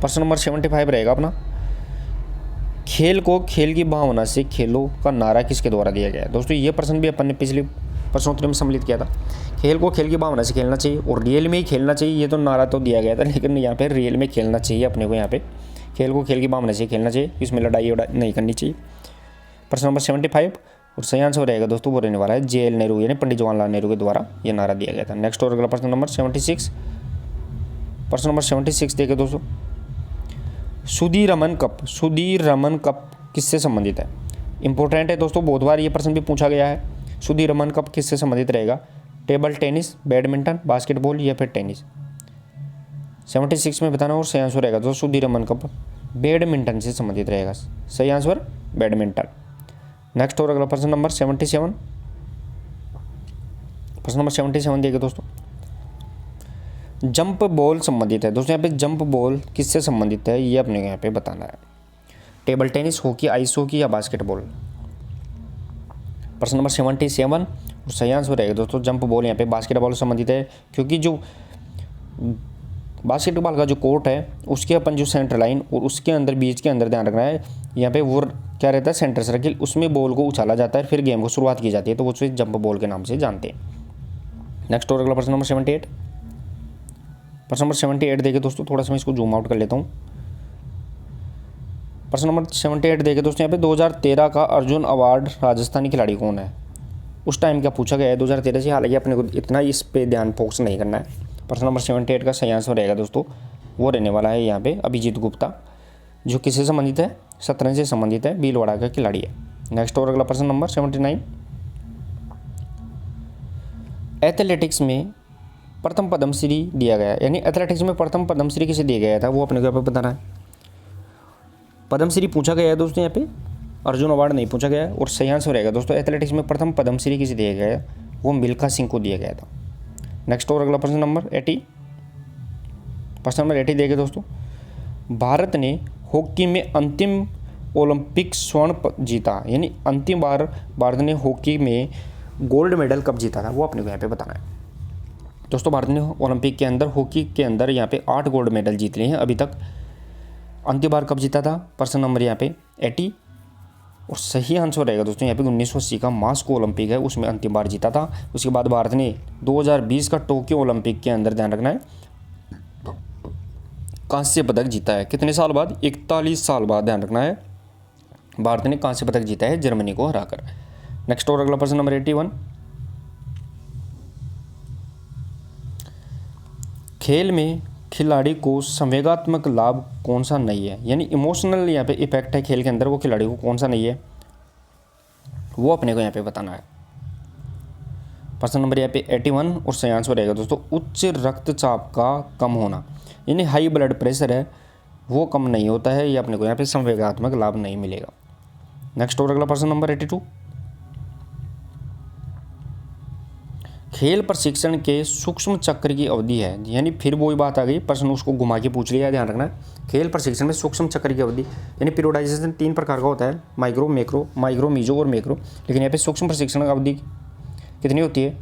प्रश्न नंबर 75 रहेगा अपना, खेल को खेल की भावना से खेलो का नारा किसके द्वारा दिया गया है। दोस्तों ये प्रश्न भी अपन ने पिछले प्रश्नोत्तरी में सम्मिलित किया था। खेल को खेल की भावना से खेलना चाहिए और रियल में ही खेलना चाहिए, ये तो नारा तो दिया गया था, लेकिन यहाँ पे रियल में खेलना चाहिए अपने को। यहाँ पे खेल को खेल की भावना से खेलना चाहिए, इसमें लड़ाई नहीं करनी चाहिए। प्रश्न नंबर 75 और सही आंसर रहेगा दोस्तों वो रहने वाला है JL नेहरू यानी पंडित जवाहरलाल नेहरू के द्वारा ये नारा दिया गया था। नेक्स्ट और अगला प्रश्न नंबर 76, प्रश्न नंबर 76 देखे दोस्तों, सुधीर रमन कप किससे संबंधित है। इंपॉर्टेंट है दोस्तों, बहुत बार ये प्रश्न भी पूछा गया है। सुधीर रमन कप किससे संबंधित रहेगा, टेबल टेनिस, बैडमिंटन, बास्केटबॉल या फिर टेनिस। 76 में बताना और सही आंसर रहेगा दोस्तों सुधीर रमन कप बैडमिंटन से संबंधित रहेगा, सही आंसर बैडमिंटन। नेक्स्ट और अगला प्रश्न नंबर 77, प्रश्न नंबर 77 देखिए दोस्तों, जंप बॉल संबंधित है। दोस्तों यहाँ पे जंप बॉल किससे संबंधित है ये अपने यहाँ पे बताना है, table tennis, hockey, ice hockey या बास्केटबॉल। प्रश्न नंबर 77 और सही आंसर रहेगा दोस्तों जंप बॉल यहाँ पे बास्केटबॉल से संबंधित है, क्योंकि जो बास्केटबॉल का जो कोर्ट है उसके अपन जो सेंटर लाइन और उसके अंदर बीच के अंदर ध्यान रखना है, यहाँ पे वो क्या रहता है सेंटर सर्किल, उसमें बॉल को उछाला जाता है, फिर गेम को शुरुआत की जाती है, तो वो उसे जंप बॉल के नाम से जानते हैं। नेक्स्ट और अगला प्रश्न नंबर 78, प्रश्न नंबर 78 देखिए दोस्तों, थोड़ा सा मैं इसको जूम आउट कर लेता हूँ। प्रश्न नंबर 78 देखिए दोस्तों, यहाँ पे 2013 का अर्जुन अवार्ड राजस्थानी खिलाड़ी कौन है। उस टाइम का पूछा गया है 2013 से। हालांकि अपने को इतना इस पे ध्यान फोकस नहीं करना है। प्रश्न नंबर 78 का सही आंसर रहेगा दोस्तों, वो रहने वाला है यहाँ पे अभिजीत गुप्ता, जो किससे संबंधित है, शतरंज से संबंधित है, भीलवाड़ा का खिलाड़ी है। नेक्स्ट और अगला प्रश्न नंबर 79, एथलेटिक्स में प्रथम पद्मश्री दिया गया, यानी एथलेटिक्स में प्रथम पद्मश्री किसे दिया गया था, वो अपने को यहाँ पे बताना है। पद्मश्री पूछा गया है दोस्तों, यहाँ पे अर्जुन अवार्ड नहीं पूछा गया है। और सही आंसर रहेगा दोस्तों, एथलेटिक्स में प्रथम पद्मश्री किसे दिया गया है, वो मिल्खा सिंह को दिया गया था। नेक्स्ट और अगला प्रश्न नंबर 80, प्रश्न नंबर 80 देखिए दोस्तों, भारत ने हॉकी में अंतिम ओलंपिक स्वर्ण जीता, यानी अंतिम बार भारत ने हॉकी में गोल्ड मेडल कब जीता था, वो अपने को यहाँ पे बताना है। दोस्तों भारत ने ओलंपिक के अंदर हॉकी के अंदर यहाँ पे 8 गोल्ड मेडल जीत लिए हैं अभी तक। अंतिम बार कब जीता था, प्रश्न नंबर यहाँ पे 80। और सही आंसर रहेगा दोस्तों यहाँ पे 1980 का मास्को ओलंपिक है, उसमें अंतिम बार जीता था। उसके बाद भारत ने 2020 का टोक्यो ओलंपिक के अंदर, ध्यान रखना है, कांस्य पदक जीता है। कितने साल बाद, 41 साल बाद, ध्यान रखना है, भारत ने कांस्य पदक जीता है जर्मनी को हराकर। नेक्स्ट और अगला प्रश्न नंबर 81, खेल में खिलाड़ी को संवेगात्मक लाभ कौन सा नहीं है, यानी इमोशनल यहाँ पे इफेक्ट है खेल के अंदर, वो खिलाड़ी को कौन सा नहीं है, वो अपने को यहाँ पे बताना है। प्रश्न नंबर यहाँ पे 81 और सही आंसर रहेगा दोस्तों, उच्च रक्तचाप का कम होना, यानी हाई ब्लड प्रेशर है वो कम नहीं होता है, ये अपने को यहाँ पे संवेगात्मक लाभ नहीं मिलेगा। नेक्स्ट और अगला प्रश्न नंबर 82, खेल प्रशिक्षण के सूक्ष्म चक्र की अवधि है, यानी फिर वही बात आ गई, प्रश्न उसको घुमा के पूछ लिया, ध्यान रखना है। खेल प्रशिक्षण में सूक्ष्म चक्र की अवधि, यानी पीरियोडाइजेशन 3 प्रकार का होता है, माइक्रो, मैक्रो, माइक्रो, मीजो और मैक्रो, लेकिन यहाँ पे सूक्ष्म प्रशिक्षण अवधि कितनी होती है,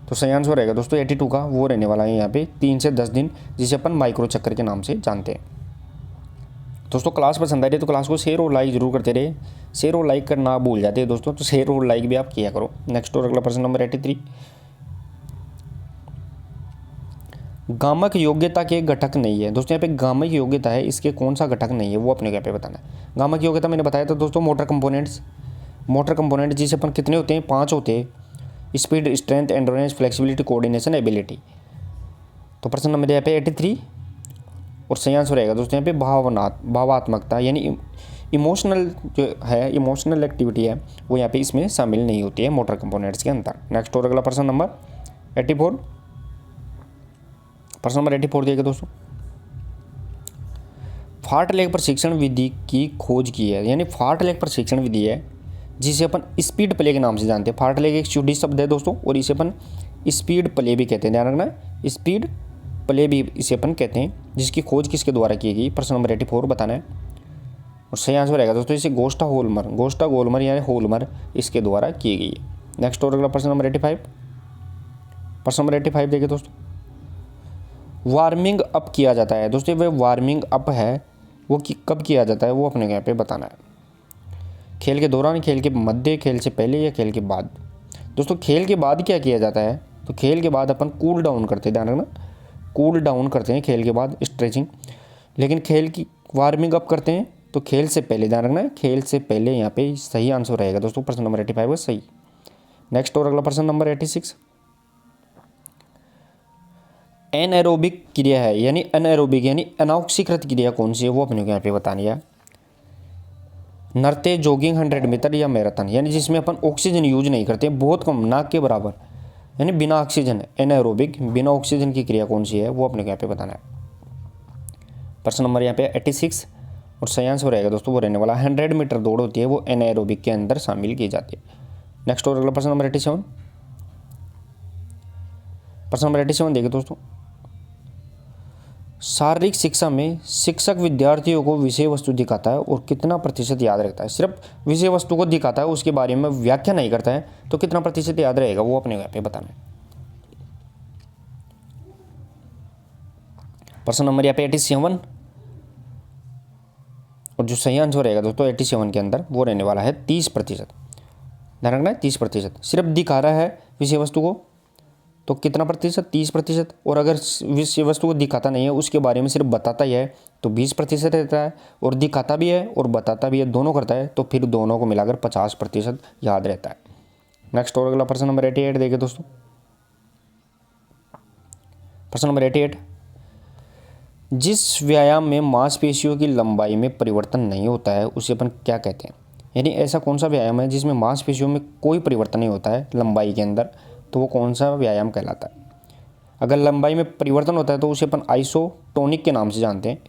तो सही आंसर रहेगा दोस्तों 82 का, वो रहने वाला है यहाँ पे 3 से 10 दिन, जिसे अपन माइक्रो चक्र के नाम से जानते हैं। दोस्तों क्लास पसंद आ रही है तो क्लास को शेयर और लाइक जरूर करते रहे, शेयर और लाइक करना भूल जाते हैं दोस्तों, तो शेयर और लाइक भी आप किया करो। नेक्स्ट और अगला प्रश्न नंबर 83, गामक योग्यता के घटक नहीं है, दोस्तों यहाँ पे गामक योग्यता है, इसके कौन सा घटक नहीं है, वो अपने को यहाँ पे बताना है। गामक योग्यता मैंने बताया था दोस्तों, मोटर कंपोनेंट्स, मोटर कंपोनेंट जिसे अपन कितने होते हैं, 5 होते हैं, speed, strength, endurance, flexibility, coordination, ability. तो प्रश्न नंबर यहाँ पे 83 और सही आंसर रहेगा दोस्तों यहाँ पे भावात्मकता, यानी इमोशनल जो है, इमोशनल एक्टिविटी है, वो यहाँ पे इसमें शामिल नहीं होती है मोटर कंपोनेंट्स के अंदर। नेक्स्ट और अगला प्रश्न नंबर 84, प्रश्न नंबर 84 देखिए दोस्तों, फार्टलेग प्रशिक्षण विधि की खोज की है, यानी फार्टलेग प्रशिक्षण विधि है जिसे अपन स्पीड प्ले के नाम से जानते हैं। फार्टलेग एक स्वीडिश शब्द है दोस्तों, और इसे अपन स्पीड प्ले भी कहते हैं, ध्यान रखना है, स्पीड प्ले भी इसे अपन कहते हैं, जिसकी खोज किसके द्वारा की गई, प्रश्न नंबर 84 बताना है। और सही आंसर रहेगा दोस्तों इसे गोस्टा गोल्मर यानी होल्मर इसके द्वारा की गई है। नेक्स्ट और अगला प्रश्न नंबर 85, प्रश्न नंबर 85 देखिए दोस्तों, वार्मिंग अप किया जाता है, दोस्तों वह वार्मिंग अप है वो कब किया जाता है, वो अपने यहाँ पे बताना है। खेल के दौरान, खेल के मध्य, खेल से पहले या खेल के बाद। दोस्तों खेल के बाद क्या किया जाता है, तो खेल के बाद अपन कूल डाउन करते हैं, ध्यान रखना, कूल डाउन करते हैं खेल के बाद, स्ट्रेचिंग। लेकिन खेल की वार्मिंग अप करते हैं तो खेल से पहले, ध्यान रखना है, खेल से पहले यहाँ पे सही आंसर रहेगा दोस्तों प्रश्न नंबर 85 सही। नेक्स्ट और अगला प्रश्न नंबर 86, एनएरोबिक क्रिया है, यानी अनएरोबिक यानी अनॉक्सीकृत क्रिया कौन सी है, वो अपने को यहाँ पे बतानी है। नृत्य, जॉगिंग, 100 मीटर या मैराथन, यानी जिसमें अपन ऑक्सीजन यूज नहीं करते, बहुत कम, नाक के बराबर, यानी बिना ऑक्सीजन, एनाएरोबिक बिना ऑक्सीजन की क्रिया कौन सी है, वो अपने को यहाँ पे बताना है। प्रश्न नंबर यहाँ पे 86 और सही आंसर रहेगा दोस्तों वो रहने वाला 100 मीटर दौड़ होती है, वो एनाएरोबिक के अंदर शामिल की जाती है। नेक्स्ट और अगला प्रश्न नंबर 87, प्रश्न नंबर 87 देखिए दोस्तों, शारीरिक शिक्षा में शिक्षक विद्यार्थियों को विषय वस्तु दिखाता है और कितना प्रतिशत याद रखता है, सिर्फ विषय वस्तु को दिखाता है, उसके बारे में व्याख्या नहीं करता है, तो कितना प्रतिशत याद रहेगा, वो अपने यहाँ पे बताना है। प्रश्न नंबर यहाँ पे 87 और जो सही आंसर रहेगा दोस्तों 87 के अंदर वो रहने वाला है 30%, ध्यान रखना है 30%, सिर्फ दिखा रहा है विषय वस्तु को तो कितना प्रतिशत, 30%, और अगर विषय वस्तु को दिखाता नहीं है, उसके बारे में सिर्फ बताता ही है तो 20% रहता है, और दिखाता भी है और बताता भी है, दोनों करता है तो फिर दोनों को मिलाकर 50% याद रहता है। नेक्स्ट और अगला प्रश्न नंबर 88 देखिए दोस्तों। प्रश्न नंबर 88, जिस व्यायाम में मांसपेशियों की लंबाई में परिवर्तन नहीं होता है उसे अपन क्या कहते हैं? यानी ऐसा कौन सा व्यायाम है जिसमें मांसपेशियों में कोई परिवर्तन नहीं होता है लंबाई के अंदर, तो वो कौन सा व्यायाम कहलाता है? अगर लंबाई में परिवर्तन होता है तो उसे अपन आइसोटोनिक के नाम से जानते हैं,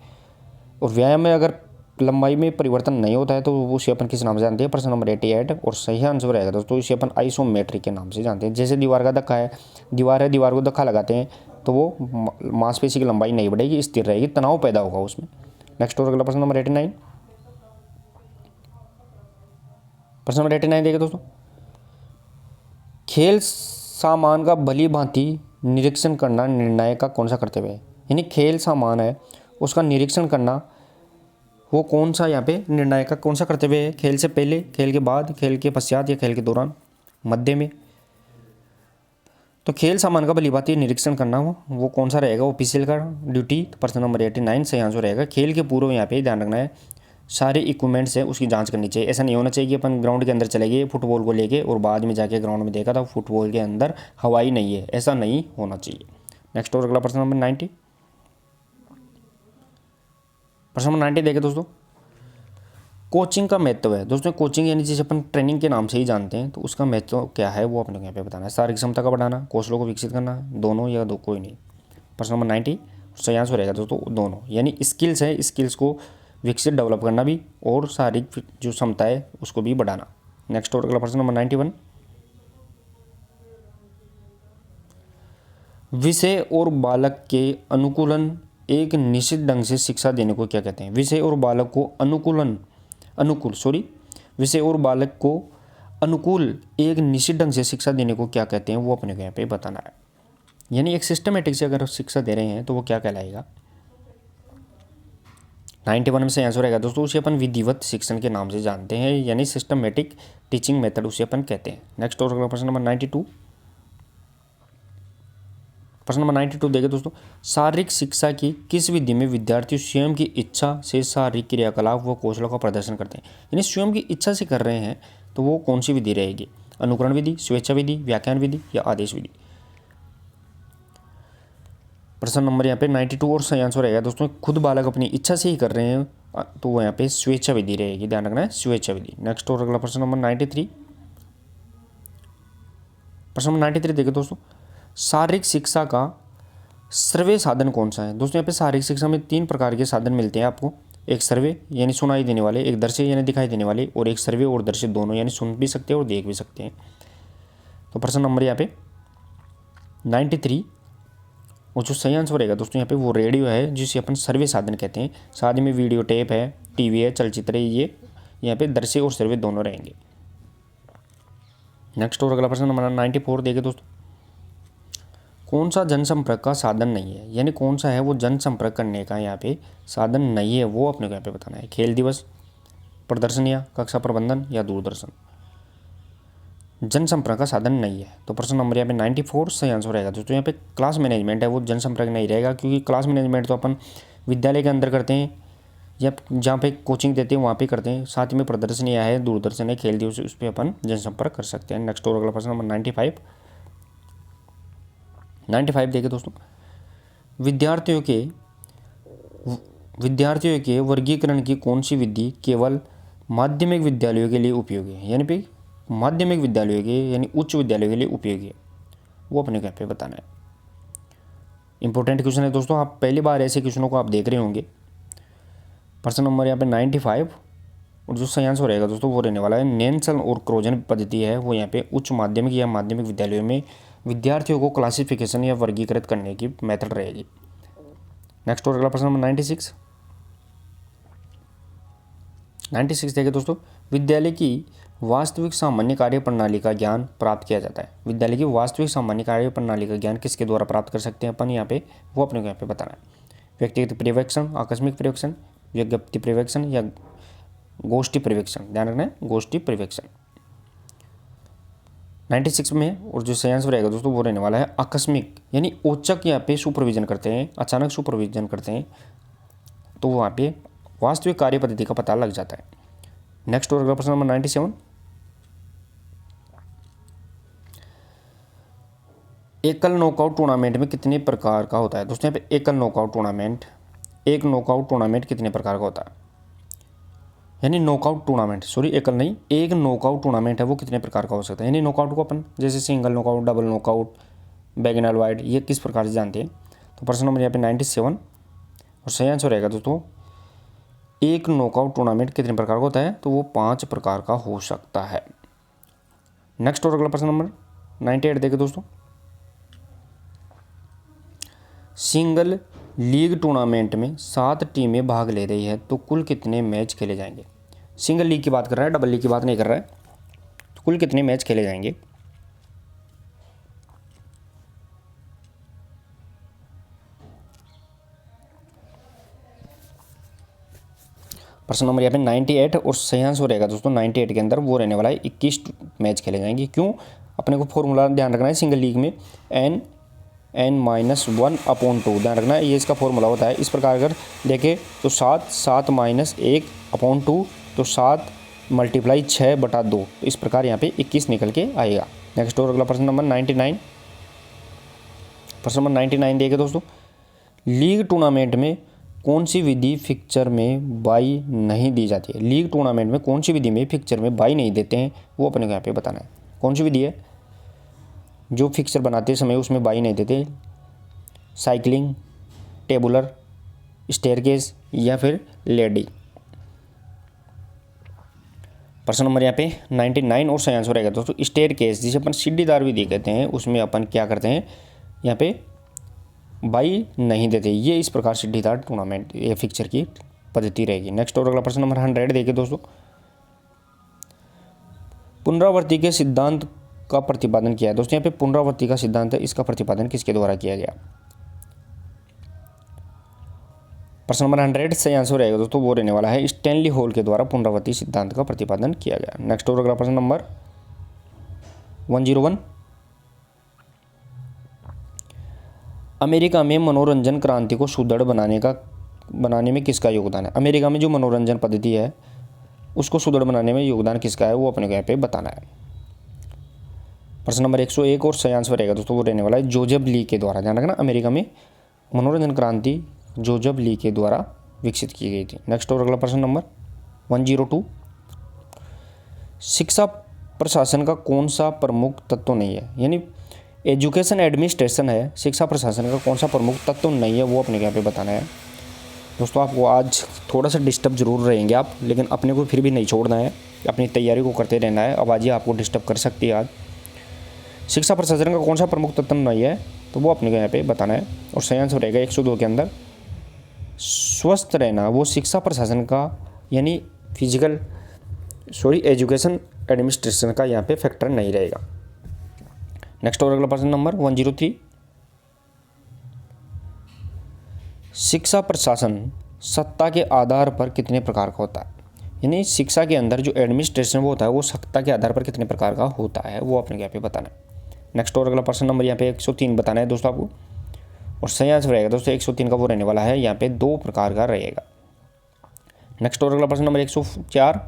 और व्यायाम में अगर लंबाई में परिवर्तन नहीं होता है तो उसे अपन किस नाम से जानते हैं? प्रश्न नंबर 88 और सही आंसर रहेगा दोस्तों, इसे अपन आइसोमेट्रिक के नाम से जानते हैं। जैसे दीवार का धक्का है, दीवार है, दीवार को धक्का लगाते हैं तो वो मांसपेशी की लंबाई नहीं बढ़ेगी, स्थिर रहेगी, तनाव पैदा होगा उसमें। नेक्स्ट और अगला प्रश्न नंबर 89। प्रश्न नंबर 89 देखिए दोस्तों, खेल सामान का भली भांति निरीक्षण करना निर्णायक का कौन सा कर्तव्य है? यानी खेल सामान है उसका निरीक्षण करना वो कौन सा यहाँ पे निर्णायक का कौन सा कर्तव्य है? खेल से पहले, खेल के बाद, खेल के पश्चात या खेल के दौरान, मध्य में? तो खेल सामान का भली भांति निरीक्षण करना वो कौन सा रहेगा? ऑफिशियल का ड्यूटी। तो प्रश्न नंबर 89 सही आंसर रहेगा। खेल के पूर्व यहाँ पे ध्यान रखना है, सारे इक्विपमेंट्स है उसकी जांच करनी चाहिए। ऐसा नहीं होना चाहिए कि अपन ग्राउंड के अंदर चले गए फुटबॉल को लेके और बाद में जाके ग्राउंड में देखा था फुटबॉल के अंदर हवाई नहीं है, ऐसा नहीं होना चाहिए। नेक्स्ट और अगला प्रश्न नंबर 90। प्रश्न नंबर 90 देखें दोस्तों, कोचिंग का महत्व है। दोस्तों कोचिंग यानी जिसे अपन ट्रेनिंग के नाम से ही जानते हैं, तो उसका महत्व क्या है वो अपने को यहाँ पे बताना है। शारीरिक क्षमता का बढ़ाना, कौशलों को विकसित करना, दोनों या दो, कोई नहीं। प्रश्न नंबर 90 सही आंसर रहेगा दोस्तों दोनों, यानी स्किल्स है, स्किल्स को विकसित डेवलप करना भी और शारीरिक जो क्षमता है उसको भी बढ़ाना। नेक्स्ट और अगला प्रश्न नंबर 91, विषय और बालक के अनुकूलन एक निश्चित ढंग से शिक्षा देने को क्या कहते हैं? विषय और बालक को विषय और बालक को अनुकूल एक निश्चित ढंग से शिक्षा देने को क्या कहते हैं वो अपने को यहाँ पे बताना है। यानी एक सिस्टमेटिक से अगर शिक्षा दे रहे हैं तो वो क्या कहलाएगा? 91 में से आंसर रहेगा दोस्तों, उसे अपन विधिवत शिक्षण के नाम से जानते हैं, यानी सिस्टमेटिक टीचिंग मेथड उसे अपन कहते हैं। नेक्स्ट और अगला प्रश्न नंबर 92। प्रश्न नंबर 92 देखें दोस्तों, शारीरिक शिक्षा की किस विधि में विद्यार्थी स्वयं की इच्छा से शारीरिक क्रियाकलाप व कौशलों का प्रदर्शन करते हैं? यानी स्वयं की इच्छा से कर रहे हैं तो वो कौन सी विधि रहेगी? अनुकरण विधि, स्वेच्छा विधि, व्याख्यान विधि या आदेश विधि? प्रश्न नंबर यहाँ पे 92 और सही आंसर रहेगा दोस्तों, खुद बालक अपनी इच्छा से ही कर रहे हैं तो वो यहाँ पे स्वेच्छा विधि रहेगी, ध्यान रखना है, स्वेच्छा विधि। नेक्स्ट और अगला प्रश्न नंबर 93। प्रश्न नंबर 93 देखिए दोस्तों, शारीरिक शिक्षा का सर्वे साधन कौन सा है? दोस्तों यहाँ पे शारीरिक शिक्षा में 3 प्रकार के साधन मिलते हैं आपको। एक सर्वे यानी सुनाई देने वाले, एक दृश्य यानी दिखाई देने वाले, और एक सर्वे और दृश्य दोनों यानी सुन भी सकते हैं और देख भी सकते हैं। तो प्रश्न नंबर यहाँ पे 93 और जो सही आंसर रहेगा दोस्तों यहाँ पे वो रेडियो है, जिसे अपन सर्वे साधन कहते हैं। साथ में वीडियो टेप है, टीवी है, चलचित्र है, ये यहाँ पे दृश्य और सर्वे दोनों रहेंगे। नेक्स्ट और अगला प्रश्न नंबर 94 देखिए दोस्तों, कौन सा जनसंपर्क का साधन नहीं है? यानी कौन सा है वो जनसंपर्क करने का यहाँ पे साधन नहीं है वो अपने को यहाँ पे बताना है। खेल दिवस, प्रदर्शनियाँ, कक्षा प्रबंधन या दूरदर्शन? जनसंपर्क का साधन नहीं है। तो प्रश्न नंबर यहाँ पे 94 सही आंसर रहेगा दोस्तों। यहाँ पे क्लास मैनेजमेंट है वो जनसंपर्क नहीं रहेगा, क्योंकि क्लास मैनेजमेंट तो अपन विद्यालय के अंदर करते हैं या जहाँ पे कोचिंग देते हैं वहाँ पे करते हैं। साथ में प्रदर्शनियाँ है, दूरदर्शन है, खेल दिवस, उस पर अपन जनसंपर्क कर सकते हैं। नेक्स्ट और अगला प्रश्न नंबर 95 देखिए दोस्तों, विद्यार्थियों के वर्गीकरण की कौन सी विधि केवल माध्यमिक विद्यालयों के लिए उपयोगी है? यानी कि माध्यमिक विद्यालयों के यानी उच्च विद्यालयों के लिए उपयोगी है, वो अपने को यहाँ पे बताना है। इंपॉर्टेंट क्वेश्चन है दोस्तों, आप पहली बार ऐसे क्वेश्चनों को आप देख रहे होंगे। प्रश्न नंबर यहाँ पे 95 और जो सही आंसर रहेगा दोस्तों वो रहने वाला है नेल्सन और क्रोजन पद्धति है, वो यहाँ पे उच्च माध्यमिक या माध्यमिक विद्यालयों में विद्यार्थियों को क्लासिफिकेशन या वर्गीकृत करने की मेथड रहेगी। नेक्स्ट और अगला प्रश्न नंबर 96 देखिए दोस्तों, विद्यालय की वास्तविक सामान्य कार्य प्रणाली का ज्ञान प्राप्त किया जाता है। विद्यालय की वास्तविक सामान्य कार्य प्रणाली का ज्ञान किसके द्वारा प्राप्त कर सकते हैं अपन यहाँ पे, वो अपने को यहाँ पे बताना है। व्यक्तिगत पर्यवेक्षण, आकस्मिक पर्यवेक्षण, विज्ञप्ति पर्यवेक्षण या गोष्ठी पर्यवेक्षण? ध्यान रखना है, गोष्ठी पर्यवेक्षण। 96 में और जो सही आंसर रहेगा दोस्तों वो रहने वाला है आकस्मिक, यानी औचक यहाँ पे सुपरविजन करते हैं, अचानक सुपरविजन करते हैं तो वहाँ पे वास्तविक कार्य पद्धति का पता लग जाता है। नेक्स्ट और अगला प्रश्न नंबर 97। एकल नॉकआउट टूर्नामेंट में कितने प्रकार का होता है दोस्तों? यहाँ पे एकल नॉकआउट टूर्नामेंट, एक नॉकआउट टूर्नामेंट कितने प्रकार का होता है? यानी नॉकआउट टूर्नामेंट, सॉरी एकल नहीं, एक नॉकआउट टूर्नामेंट है वो कितने प्रकार का हो सकता है? यानी नॉकआउट को अपन जैसे single knockout, double knockout, Bagnall wild, ये किस प्रकार से जानते हैं? तो प्रश्न नंबर यहाँ पे 97 और सही आंसर रहेगा दोस्तों, एक नॉकआउट टूर्नामेंट कितने प्रकार का होता है? तो वो 5 प्रकार का हो सकता है। नेक्स्ट और अगला प्रश्न नंबर 98 देखें दोस्तों, सिंगल लीग टूर्नामेंट में 7 टीमें भाग ले रही है तो कुल कितने मैच खेले जाएंगे? सिंगल लीग की बात कर रहा है, डबल लीग की बात नहीं कर रहा है। तो कुल कितने मैच खेले जाएंगे? प्रश्न नंबर यहाँ पे 98 और सही आंसर रहेगा दोस्तों 98 के अंदर वो रहने वाला है 21 मैच खेले जाएंगे। क्यों? अपने को फॉर्मूला ध्यान रखना है, सिंगल लीग में n-1/2 ध्यान रखना है, ये इसका फॉर्मूला होता है। इस प्रकार अगर देखें तो 7/1/2 तो 7 × 6/2, तो इस प्रकार यहाँ पे 21 निकल के आएगा। नेक्स्ट और अगला प्रश्न नंबर 99, प्रश्न नंबर 99 देखिए दोस्तों, लीग टूर्नामेंट में कौन सी विधि फिक्चर में बाई नहीं दी जाती है? लीग टूर्नामेंट में कौन सी विधि में फिक्चर में बाई नहीं देते हैं वो अपने को यहाँ पे बताना है। कौन सी विधि है जो फिक्चर बनाते समय उसमें बाई नहीं देते? साइकिलिंग, टेबुलर, स्टेयरकेस या फिर लेडी? प्रश्न नंबर यहाँ पे 99 और सही आंसर रहेगा दोस्तों स्टेयरकेस, जिसे अपन सीढ़ीदार विधि कहते हैं, उसमें अपन क्या करते हैं यहाँ पे बाई नहीं देते। ये इस प्रकार सीढ़ीदार टूर्नामेंट ये फिक्चर की पद्धति रहेगी। नेक्स्ट और अगला प्रश्न नंबर 100 देखिए दोस्तों, पुनरावृत्ति के सिद्धांत का प्रतिपादन किया है। दोस्तों यहाँ पे पुनरावृत्ति का सिद्धांत है, इसका प्रतिपादन किसके द्वारा किया गया? प्रश्न नंबर 100 सही आंसर रहेगा दोस्तों वो रहने वाला है स्टैनली हॉल के द्वारा पुनरावृत्ति सिद्धांत का प्रतिपादन किया गया। नेक्स्ट और अगला प्रश्न नंबर 101, अमेरिका में मनोरंजन क्रांति को सुदृढ़ बनाने में किसका योगदान है? अमेरिका में जो मनोरंजन पद्धति है उसको सुदृढ़ बनाने में योगदान किसका है वो अपने को यहाँ पे बताना है। प्रश्न नंबर 101 और सही आंसर रहेगा दोस्तों वो रहने वाला है जोसेफ ली के द्वारा। ध्यान रखना, अमेरिका में मनोरंजन क्रांति जोसेफ ली के द्वारा विकसित की गई थी। नेक्स्ट और अगला प्रश्न नंबर 102, शिक्षा प्रशासन का कौन सा प्रमुख तत्व नहीं है? यानी एजुकेशन एडमिनिस्ट्रेशन है, शिक्षा प्रशासन का कौन सा प्रमुख तत्व नहीं है वो अपने यहाँ पे बताना है। दोस्तों आपको आज थोड़ा सा डिस्टर्ब जरूर रहेंगे आप, लेकिन अपने को फिर भी नहीं छोड़ना है, अपनी तैयारी को करते रहना है। आवाज़ आपको डिस्टर्ब कर सकती है आज। शिक्षा प्रशासन का कौन सा प्रमुख तत्व नहीं है तो वो अपने को यहाँ पे बताना है। और सही आंसर रहेगा 102 के अंदर स्वस्थ रहना, वो शिक्षा प्रशासन का यानी एजुकेशन एडमिनिस्ट्रेशन का यहाँ पे फैक्टर नहीं रहेगा। नेक्स्ट और अगला प्रश्न नंबर 103, शिक्षा प्रशासन सत्ता के आधार पर कितने प्रकार का होता है? यानी शिक्षा के अंदर जो एडमिनिस्ट्रेशन वो होता है वो सत्ता के आधार पर कितने प्रकार का होता है वो अपने यहाँ पे बताना है। नेक्स्ट और अगला प्रश्न नंबर यहाँ पे 103 बताना है दोस्तों आपको। और सही आंसर रहेगा दोस्तों 103 का वो रहने वाला है यहाँ पे 2 प्रकार का रहेगा। नेक्स्ट और अगला प्रश्न नंबर 104,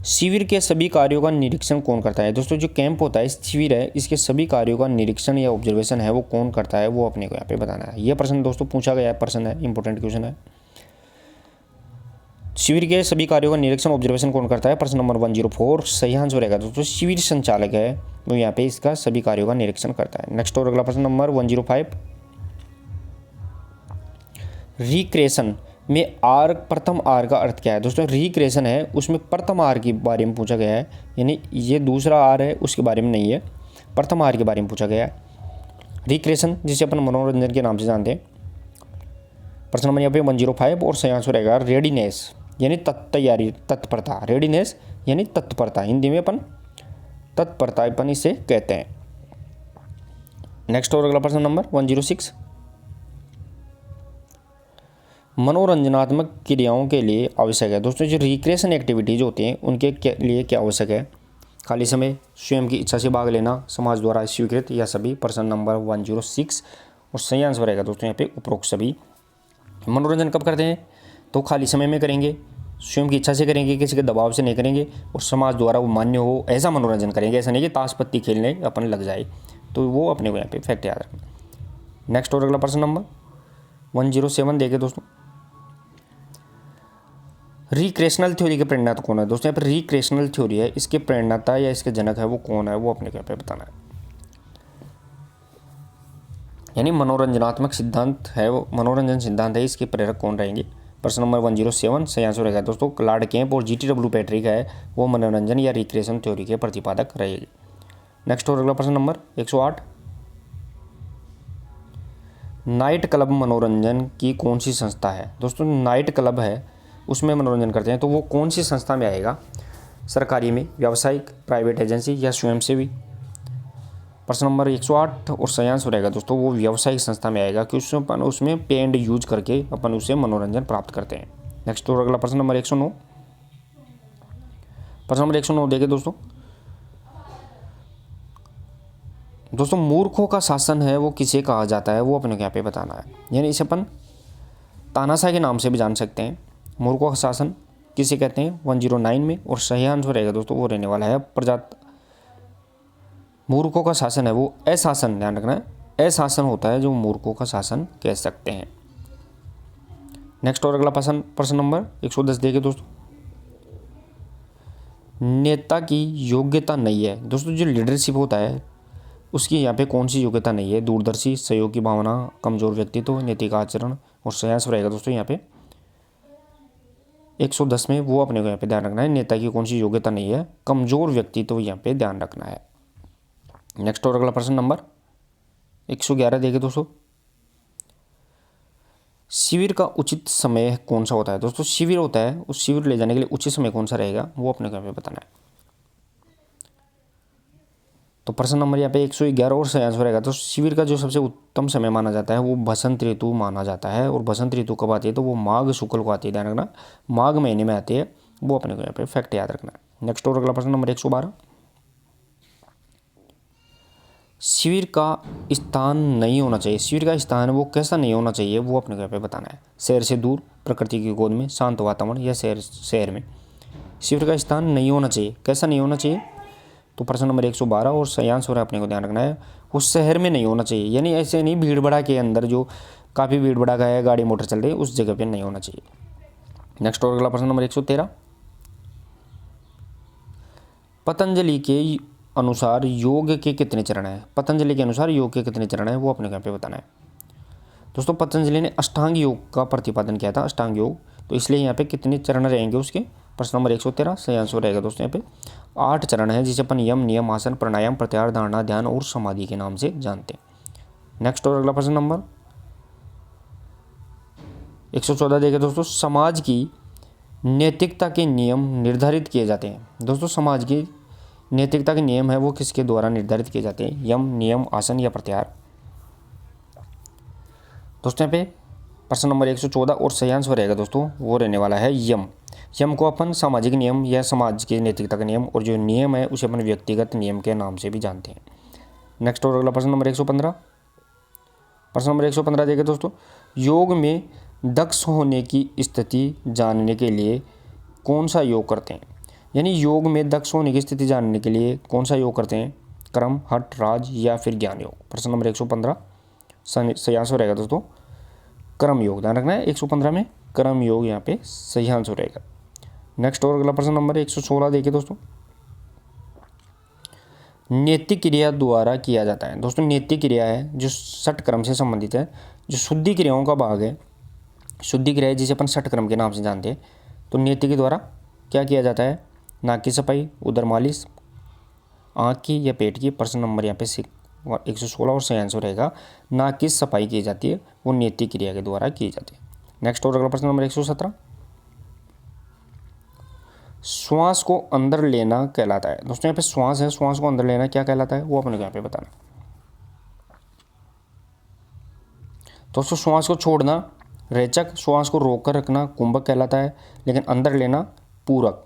शिविर के सभी कार्यों का निरीक्षण कौन करता है? दोस्तों जो कैंप होता है शिविर है, इसके सभी कार्यों का निरीक्षण या ऑब्जर्वेशन है वो कौन करता है वो अपने को यहाँ पे बताना है। ये प्रश्न दोस्तों पूछा गया है, प्रश्न है, इंपॉर्टेंट क्वेश्चन है। शिविर के सभी कार्यों का निरीक्षण ऑब्जर्वेशन कौन करता है? प्रश्न नंबर 104 सही आंसर रहेगा दोस्तों शिविर संचालक है वो यहाँ पे इसका सभी कार्यों का निरीक्षण करता है। नेक्स्ट और अगला प्रश्न नंबर 105, रिक्रिएशन में आर, प्रथम आर का अर्थ क्या है? दोस्तों रिक्रिएशन है उसमें प्रथम आर के बारे में पूछा गया है, यानी ये दूसरा आर है उसके बारे में नहीं है, प्रथम आर के बारे में पूछा गया है। रिक्रिएशन जिसे अपन मनोरंजन के नाम से जानते हैं। प्रश्न नंबर यहाँ पे 105 और सही आंसर रहेगा रेडीनेस, यानी तैयारी, तत्परता। रेडीनेस यानी तत्परता, हिंदी में अपन तत्परता अपन इसे कहते हैं। नेक्स्ट और अगला प्रश्न नंबर 106, मनोरंजनात्मक क्रियाओं के लिए आवश्यक है। दोस्तों जो रिक्रिएशन एक्टिविटीज होती हैं उनके लिए क्या आवश्यक है? खाली समय, स्वयं की इच्छा से भाग लेना, समाज द्वारा स्वीकृत या सभी? प्रश्न नंबर 106 और सही आंसर रहेगा दोस्तों यहाँ पे उपरोक्त सभी। मनोरंजन कब करते हैं? तो खाली समय में करेंगे, स्वयं की इच्छा से करेंगे, किसी के दबाव से नहीं करेंगे, और समाज द्वारा वो मान्य हो ऐसा मनोरंजन करेंगे। ऐसा नहीं कि ताश पत्ती खेलने अपन लग जाए, तो वो अपने को यहाँ पे फैक्ट याद रखना। नेक्स्ट और अगला प्रश्न नंबर 107 देखिए दोस्तों, रिक्रिएशनल थ्योरी के प्रेरणाता कौन है। दोस्तों यहाँ पर रिक्रिएशनल थ्योरी है, इसके प्रेरणाता या इसके जनक है वो कौन है, वो अपने को यहाँ पे बताना है। यानी मनोरंजनात्मक सिद्धांत है वो, मनोरंजन सिद्धांत है, इसके प्रेरक कौन रहेंगे। प्रश्न नंबर 107 सही आंसर रहेगा दोस्तों क्लार्ड कैंप और GTW पैट्रिक है वो मनोरंजन या रिक्रिएशन थ्योरी के प्रतिपादक रहेगी। नेक्स्ट और अगला प्रश्न नंबर 108, नाइट क्लब मनोरंजन की कौन सी संस्था है। दोस्तों नाइट क्लब है उसमें मनोरंजन करते हैं, तो वो कौन सी संस्था में आएगा, सरकारी में, व्यावसायिक, प्राइवेट एजेंसी या स्वयंसेवी। प्रश्न नंबर 108 और सही आंसर रहेगा दोस्तों वो व्यावसायिक संस्था में आएगा, क्योंकि अपन उसमें पे एंड यूज करके अपन उससे मनोरंजन प्राप्त करते हैं। नेक्स्ट और अगला प्रश्न नंबर 109, प्रश्न नंबर 109 देखिए दोस्तों मूर्खों का शासन है वो किसे कहा जाता है, वो अपने यहाँ पे बताना है। यानी इसे अपन तानाशाह के नाम से भी जान सकते हैं। मूर्खों का शासन किसे कहते हैं 109 में, और सही आंसर रहेगा दोस्तों वो रहने वाला है मूर्खों का शासन है वो अशासन, ध्यान रखना है, अशासन होता है जो मूर्खों का शासन कह सकते हैं। नेक्स्ट और अगला प्रश्न नंबर 110 देखिए दोस्तों, नेता की योग्यता नहीं है। दोस्तों जो लीडरशिप होता है उसकी यहाँ पे कौन सी योग्यता नहीं है, दूरदर्शी, सहयोग की भावना, कमजोर व्यक्तित्व, नैतिक आचरण, और सही आंसर रहेगा दोस्तों यहाँ पे 110 में वो अपने को यहाँ पे ध्यान रखना है, नेता की कौन सी योग्यता नहीं है, कमजोर व्यक्तित्व यहाँ पे ध्यान रखना है। नेक्स्ट और अगला प्रश्न नंबर 111 देखिए दोस्तों, शिविर का उचित समय कौन सा होता है। दोस्तों शिविर होता है, उस शिविर ले जाने के लिए उचित समय कौन सा रहेगा वो अपने को यहाँ पे बताना है। तो प्रश्न नंबर यहाँ पे 111 और सही आंसर रहेगा। तो शिविर का जो सबसे उत्तम समय माना जाता है वो बसंत ऋतु माना जाता है, और बसंत ऋतु कब आती है तो वो माघ शुक्ल को आती है, ध्यान रखना माघ महीने में आती है, वो अपने को यहाँ पे फैक्ट याद रखना है। नेक्स्ट और अगला प्रश्न नंबर 112, शिविर का स्थान नहीं होना चाहिए, शिविर का स्थान वो कैसा नहीं होना चाहिए वो अपने को यहाँ पे बताना है। शहर से दूर, प्रकृति की गोद में, शांत वातावरण, या शहर में शिविर का स्थान नहीं होना चाहिए, कैसा नहीं होना चाहिए। तो प्रश्न नंबर 112 और सही आंसर अपने को ध्यान रखना है वो शहर में नहीं होना चाहिए, यानी ऐसे नहीं भीड़ भड़ा के अंदर जो काफ़ी भीड़ भड़ा का है, गाड़ी मोटर चल रही है, उस जगह पे नहीं होना चाहिए। नेक्स्ट और अगला प्रश्न नंबर 113, पतंजलि के अनुसार योग के कितने चरण हैं। पतंजलि के अनुसार योग के कितने चरण हैं वो अपने यहाँ पे बताना है। दोस्तों पतंजलि ने अष्टांग योग का प्रतिपादन किया था, अष्टांग योग, तो इसलिए यहाँ पे कितने चरण रहेंगे उसके। प्रश्न नंबर 113 सही आंसर रहेगा दोस्तों यहाँ पे 8 चरण है, जिसे अपन यम, नियम, आसन, प्राणायाम, प्रत्याहार, धारणा, ध्यान और समाधि के नाम से जानते हैं। नेक्स्ट और अगला प्रश्न नंबर 114 देखिए दोस्तों, समाज की नैतिकता के नियम निर्धारित किए जाते हैं। दोस्तों समाज की नैतिकता के नियम है वो किसके द्वारा निर्धारित किए जाते हैं, यम, नियम, आसन या प्रत्याहार। दोस्तों यहाँ पे प्रश्न नंबर 114 और सही आंसर रहेगा दोस्तों वो रहने वाला है यम। यम को अपन सामाजिक नियम या समाज की नैतिकता का नियम, और जो नियम है उसे अपन व्यक्तिगत नियम के नाम से भी जानते हैं। नेक्स्ट और अगला प्रश्न नंबर 115, प्रश्न नंबर 115 देखिए दोस्तों, योग में दक्ष होने की स्थिति जानने के लिए कौन सा योग करते हैं। यानी योग में दक्ष होने की स्थिति जानने के लिए कौन सा योग करते हैं, कर्म, हठ, राज या फिर ज्ञान योग। प्रश्न नंबर 115 सही आंसर रहेगा दोस्तों कर्म योग, ध्यान रखना है 115 में कर्म योग यहाँ पे सही आंसर रहेगा। नेक्स्ट और अगला प्रश्न नंबर 116 देखिए दोस्तों, नैतिक क्रिया द्वारा किया जाता है। दोस्तों नैतिक क्रिया है जो षट कर्म से संबंधित है, जो शुद्धि क्रियाओं का भाग है, शुद्धि क्रिया है जिसे अपन षट कर्म के नाम से जानते हैं। तो नैतिक के द्वारा क्या किया जाता है, नाक की सफाई, उदर मालिश, आँख की या पेट की। प्रश्न नंबर यहाँ पे 116 और सही आंसर रहेगा नाक की सफाई की जाती है, वो नैतिक क्रिया के द्वारा की जाती है। नेक्स्ट और अगला प्रश्न नंबर 117, श्वास को अंदर लेना कहलाता है। दोस्तों यहाँ पे श्वास है, श्वास को अंदर लेना क्या कहलाता है वो अपने को यहाँ पे बताना। दोस्तों श्वास को छोड़ना रेचक, श्वास को रोक कर रखना कुंभक कहलाता है, लेकिन अंदर लेना पूरक।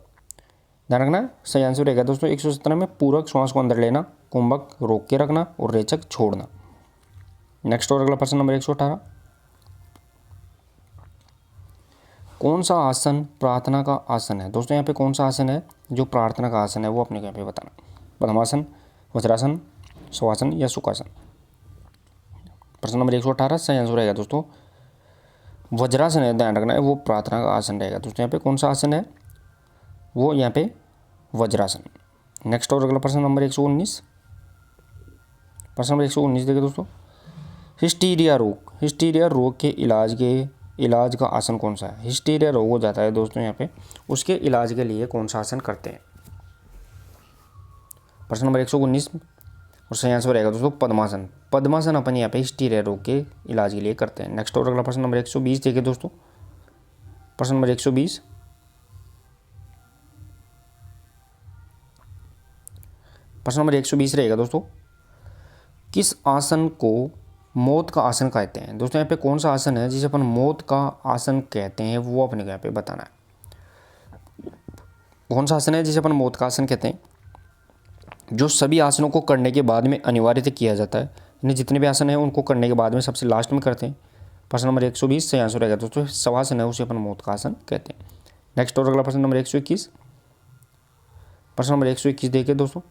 ध्यान रखना सही आंसर रहेगा दोस्तों 117 में पूरक, श्वास को अंदर लेना, कुंभक रोक के रखना और रेचक छोड़ना। नेक्स्ट और अगला प्रश्न नंबर 118, कौन सा आसन प्रार्थना का आसन है? दोस्तों यहाँ पे कौन सा आसन है जो प्रार्थना का आसन है, वो अपने को यहाँ पे बताना। पद्मासन, वज्रासन, शवासन या सुखासन? प्रश्न नंबर 118 सही आंसर रहेगा दोस्तों वज्रासन है, ध्यान रखना है, वो प्रार्थना का आसन रहेगा। दोस्तों यहाँ पे कौन सा आसन है? वो यहाँ पे वज्रासन। नेक्स्ट और अगला प्रश्न नंबर 119। प्रश्न नंबर 119 देखिए दोस्तों, हिस्टीरिया रोग के इलाज का आसन कौन सा है? हिस्टीरिया रोग हो जाता है दोस्तों यहाँ पे, उसके इलाज के लिए कौन सा आसन करते हैं? प्रश्न नंबर 119 और सही आंसर रहेगा दोस्तों पद्मासन। पद्मासन अपन यहाँ पे हिस्टीरिया रोग के इलाज के लिए करते हैं। नेक्स्ट और अगला प्रश्न नंबर 120 देखिए दोस्तों, प्रश्न नंबर 120, प्रश्न नंबर 120 रहेगा दोस्तों, किस आसन को मौत का आसन कहते हैं? दोस्तों यहाँ पे कौन सा आसन है जिसे अपन मौत का आसन कहते हैं, वो अपने यहाँ पे बताना है। कौन सा आसन है जिसे अपन मौत का आसन कहते हैं? जो सभी आसनों को करने के बाद में अनिवार्यतः किया जाता है, यानी जितने भी आसन हैं उनको करने के बाद में सबसे लास्ट में करते हैं। प्रश्न नंबर 120 सही आंसर रहेगा दोस्तों शवासन है, उसे अपन मौत का आसन कहते हैं। नेक्स्ट और अगला प्रश्न नंबर 121। प्रश्न नंबर 121 देखिए दोस्तों,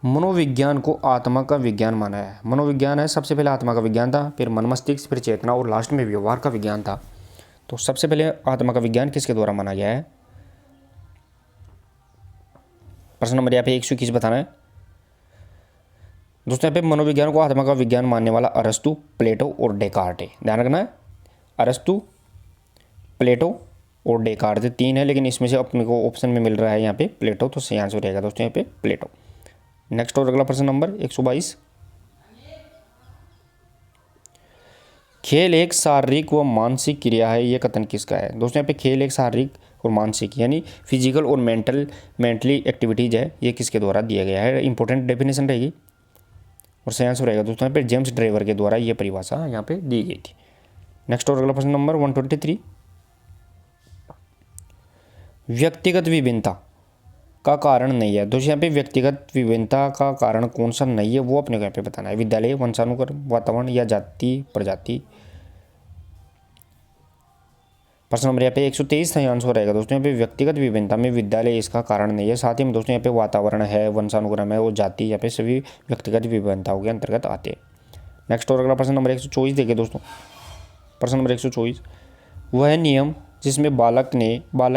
मनोविज्ञान को आत्मा का विज्ञान माना है। मनोविज्ञान है, सबसे पहले आत्मा का विज्ञान था, फिर मन मस्तिष्क, फिर चेतना और लास्ट में व्यवहार का विज्ञान था। तो सबसे पहले आत्मा का विज्ञान किसके द्वारा माना गया है? प्रश्न नंबर यहाँ पे 121 बताना है। दोस्तों यहाँ पे मनोविज्ञान को आत्मा का विज्ञान मानने वाला अरस्तु, प्लेटो और डेकार्ट है। ध्यान रखना है, अरस्तु, प्लेटो और डेकार्ट, 3 है, लेकिन इसमें से अपने को ऑप्शन में मिल रहा है यहाँ पे प्लेटो, तो सही आंसर रहेगा दोस्तों यहाँ पे प्लेटो। नेक्स्ट और अगला प्रश्न नंबर 122, खेल एक शारीरिक व मानसिक क्रिया है, ये कथन किसका है? दोस्तों यहाँ पे खेल एक शारीरिक और मानसिक यानी फिजिकल और मेंटली एक्टिविटीज है, ये किसके द्वारा दिया गया है? इंपॉर्टेंट डेफिनेशन रहेगी और सही आंसर रहेगा दोस्तों यहाँ पे जेम्स ड्रेवर के द्वारा ये परिभाषा यहाँ पे दी गई थी। नेक्स्ट और अगला प्रश्न नंबर 123, व्यक्तिगत विभिन्नता का कारण नहीं है। दोस्तों यहाँ पे व्यक्तिगत विभिन्नता का कारण कौन सा नहीं है, वो अपने को यहाँ पे बताना है। विद्यालय, वंशानुक्रम, वातावरण या जाति प्रजाति? प्रश्न नंबर यहाँ पे 123 सही आंसर रहेगा दोस्तों यहाँ पे व्यक्तिगत विभिन्नता में विद्यालय इसका कारण नहीं है। साथ ही में दोस्तों यहाँ पे वातावरण है, वंशानुक्रम है और जाति, यहाँ पे सभी व्यक्तिगत विभिन्नताओं के अंतर्गत आते हैं। नेक्स्ट और अगला प्रश्न नंबर 124 देखिए दोस्तों, प्रश्न नंबर 124, वह नियम जिसमें बालक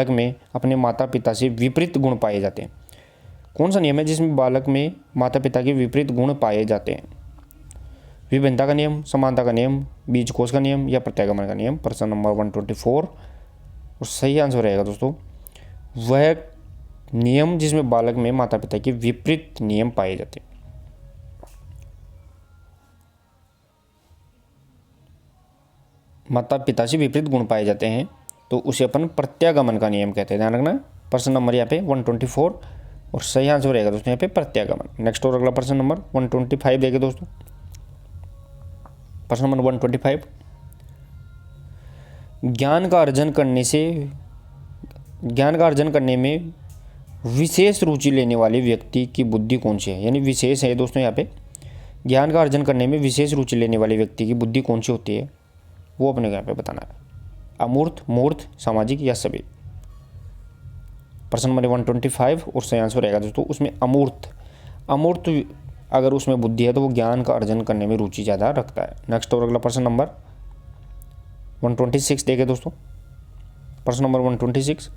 में अपने माता पिता से विपरीत गुण पाए जाते हैं। कौन सा नियम है जिसमें बालक में माता पिता के विपरीत गुण पाए जाते हैं? विभिन्नता का नियम, समानता का नियम, बीजकोष का नियम या प्रत्यागमन का नियम? प्रश्न नंबर 124 और सही आंसर रहेगा दोस्तों वह नियम जिसमें बालक में माता पिता के विपरीत नियम पाए जाते हैं। माता पिता से विपरीत गुण पाए जाते हैं तो उसे अपन प्रत्यागमन का नियम कहते हैं। ध्यान रखना, प्रश्न नंबर यहाँ पे 124 और सही आंसर रहेगा दोस्तों यहाँ पे प्रत्यागमन। नेक्स्ट और अगला प्रश्न नंबर 125 देखिए दोस्तों, प्रश्न नंबर 125, ज्ञान का अर्जन करने में विशेष रुचि लेने वाले व्यक्ति की बुद्धि कौन सी है? यानी विशेष है दोस्तों यहाँ पे, ज्ञान का अर्जन करने में विशेष रुचि लेने वाले व्यक्ति की बुद्धि कौन सी होती है, वो अपने यहाँ पे बताना है। अमूर्त, मूर्त, सामाजिक या सभी? प्रश्न नंबर 125 और सही आंसर रहेगा दोस्तों उसमें अमूर्त अगर उसमें बुद्धि है तो वो ज्ञान का अर्जन करने में रुचि ज़्यादा रखता है। नेक्स्ट और अगला प्रश्न नंबर 126 देखें दोस्तों, प्रश्न नंबर 126,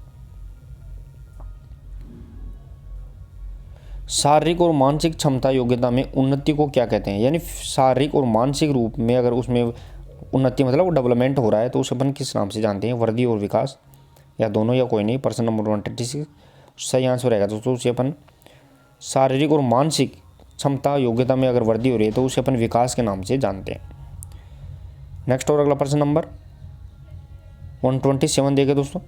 शारीरिक और मानसिक क्षमता योग्यता में उन्नति को क्या कहते हैं? यानी शारीरिक और मानसिक रूप में अगर उसमें उन्नति मतलब वो डेवलपमेंट हो रहा है तो उसे अपन किस नाम से जानते हैं? वृद्धि और विकास या दोनों या कोई नहीं? प्रश्न नंबर 126 सही आंसर रहेगा दोस्तों उसे अपन शारीरिक और मानसिक क्षमता योग्यता में अगर वृद्धि हो रही है तो उसे अपन विकास के नाम से जानते हैं। नेक्स्ट और अगला प्रश्न नंबर 127 देखें दोस्तों,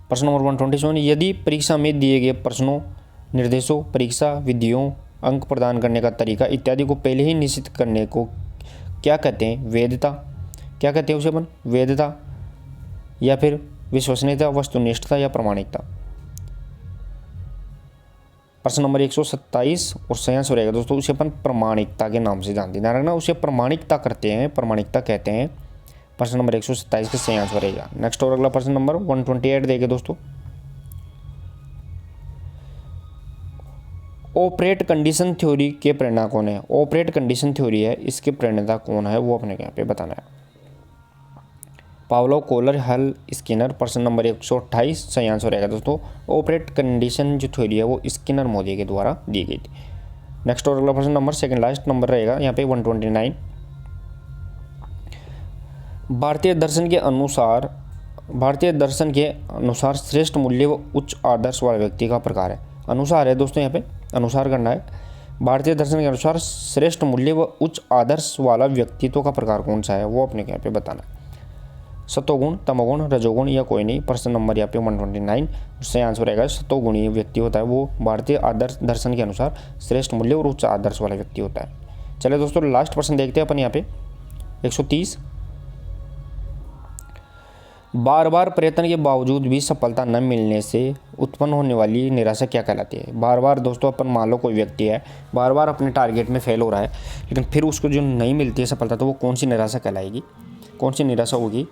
प्रश्न नंबर 127, यदि परीक्षा में दिए गए प्रश्नों, निर्देशों, परीक्षा विधियों, अंक प्रदान करने का तरीका इत्यादि को पहले ही निश्चित करने को क्या कहते हैं? वैधता, क्या कहते हैं उसे अपन? वैधता या फिर विश्वसनीयता, वस्तुनिष्ठता या प्रामाणिकता? प्रश्न नंबर 127 और सही आंसर रहेगा दोस्तों, उसे अपन प्रमाणिकता के नाम से जानते हैं। ध्यान रखना, उसे प्रमाणिकता करते हैं, प्रमाणिकता कहते हैं। प्रश्न नंबर 127 का सही आंसर रहेगा। नेक्स्ट और अगला प्रश्न नंबर 128 देखे दोस्तों, ऑपरेट कंडीशन थ्योरी के प्रेरणा कौन है? ऑपरेट कंडीशन थ्योरी है, इसके प्रेरणा कौन है वो अपने यहाँ पे बताना है। पावलो, कोलर, हल, स्किनर। प्रश्न नंबर 128 सही आंसर रहेगा दोस्तों, ऑपरेट कंडीशन जो थ्योरी है वो स्किनर मोदी के द्वारा दी गई थी। नेक्स्ट और अगला प्रश्न नंबर सेकंड लास्ट नंबर रहेगा यहाँ पे 129। भारतीय दर्शन के अनुसार श्रेष्ठ मूल्य व उच्च आदर्श वाला व्यक्ति का प्रकार है। अनुसार है दोस्तों, यहाँ पे अनुसार करना है। भारतीय दर्शन के अनुसार श्रेष्ठ मूल्य व उच्च आदर्श वाला व्यक्तित्व का प्रकार कौन सा है वो अपने यहाँ पे बताना है। सतोगुण, तमोगुण, रजोगुण या कोई नहीं। प्रश्न नंबर यहाँ पे 129 उससे आंसर रहेगा सतोगुणी व्यक्ति होता है वो भारतीय आदर्श दर्शन के अनुसार श्रेष्ठ मूल्य और उच्च आदर्श वाला व्यक्ति होता है। चलिए दोस्तों लास्ट प्रश्न देखते हैं अपन यहाँ पे 130। बार बार प्रयत्न के बावजूद भी सफलता न मिलने से उत्पन्न होने वाली निराशा क्या कहलाती है? बार बार दोस्तों अपन मान लो कोई व्यक्ति है बार बार अपने टारगेट में फेल हो रहा है, लेकिन फिर उसको जो नहीं मिलती है सफलता, तो वो कौन सी निराशा कहलाएगी, कौन सी निराशा होगी?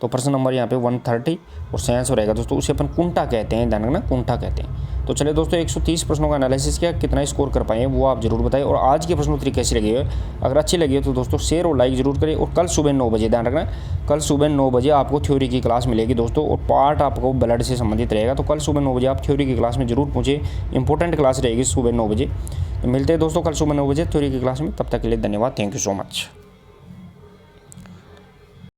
तो प्रश्न नंबर यहाँ पे 130 और सही आंसर रहेगा दोस्तों, उसे अपन कुंठा कहते हैं। ध्यान रखना, कुंठा कहते हैं। तो चलिए दोस्तों 130 प्रश्नों का एनालिसिस किया, कितना स्कोर कर पाए वो आप जरूर बताएं। और आज की प्रश्नोत्तरी कैसी लगी है, अगर अच्छी लगी है तो दोस्तों शेयर और लाइक जरूर करें। और कल सुबह 9 बजे, ध्यान रखना कल सुबह 9 बजे आपको थ्योरी की क्लास मिलेगी दोस्तों, और पार्ट आपको ब्लड से संबंधित रहेगा। तो कल सुबह 9 बजे आप थ्योरी की क्लास में जरूर पहुँचे, इंपॉर्टेंट क्लास रहेगी सुबह 9 बजे। तो मिलते हैं दोस्तों कल सुबह 9 बजे थ्योरी की क्लास में, तब तक के लिए धन्यवाद, थैंक यू सो मच।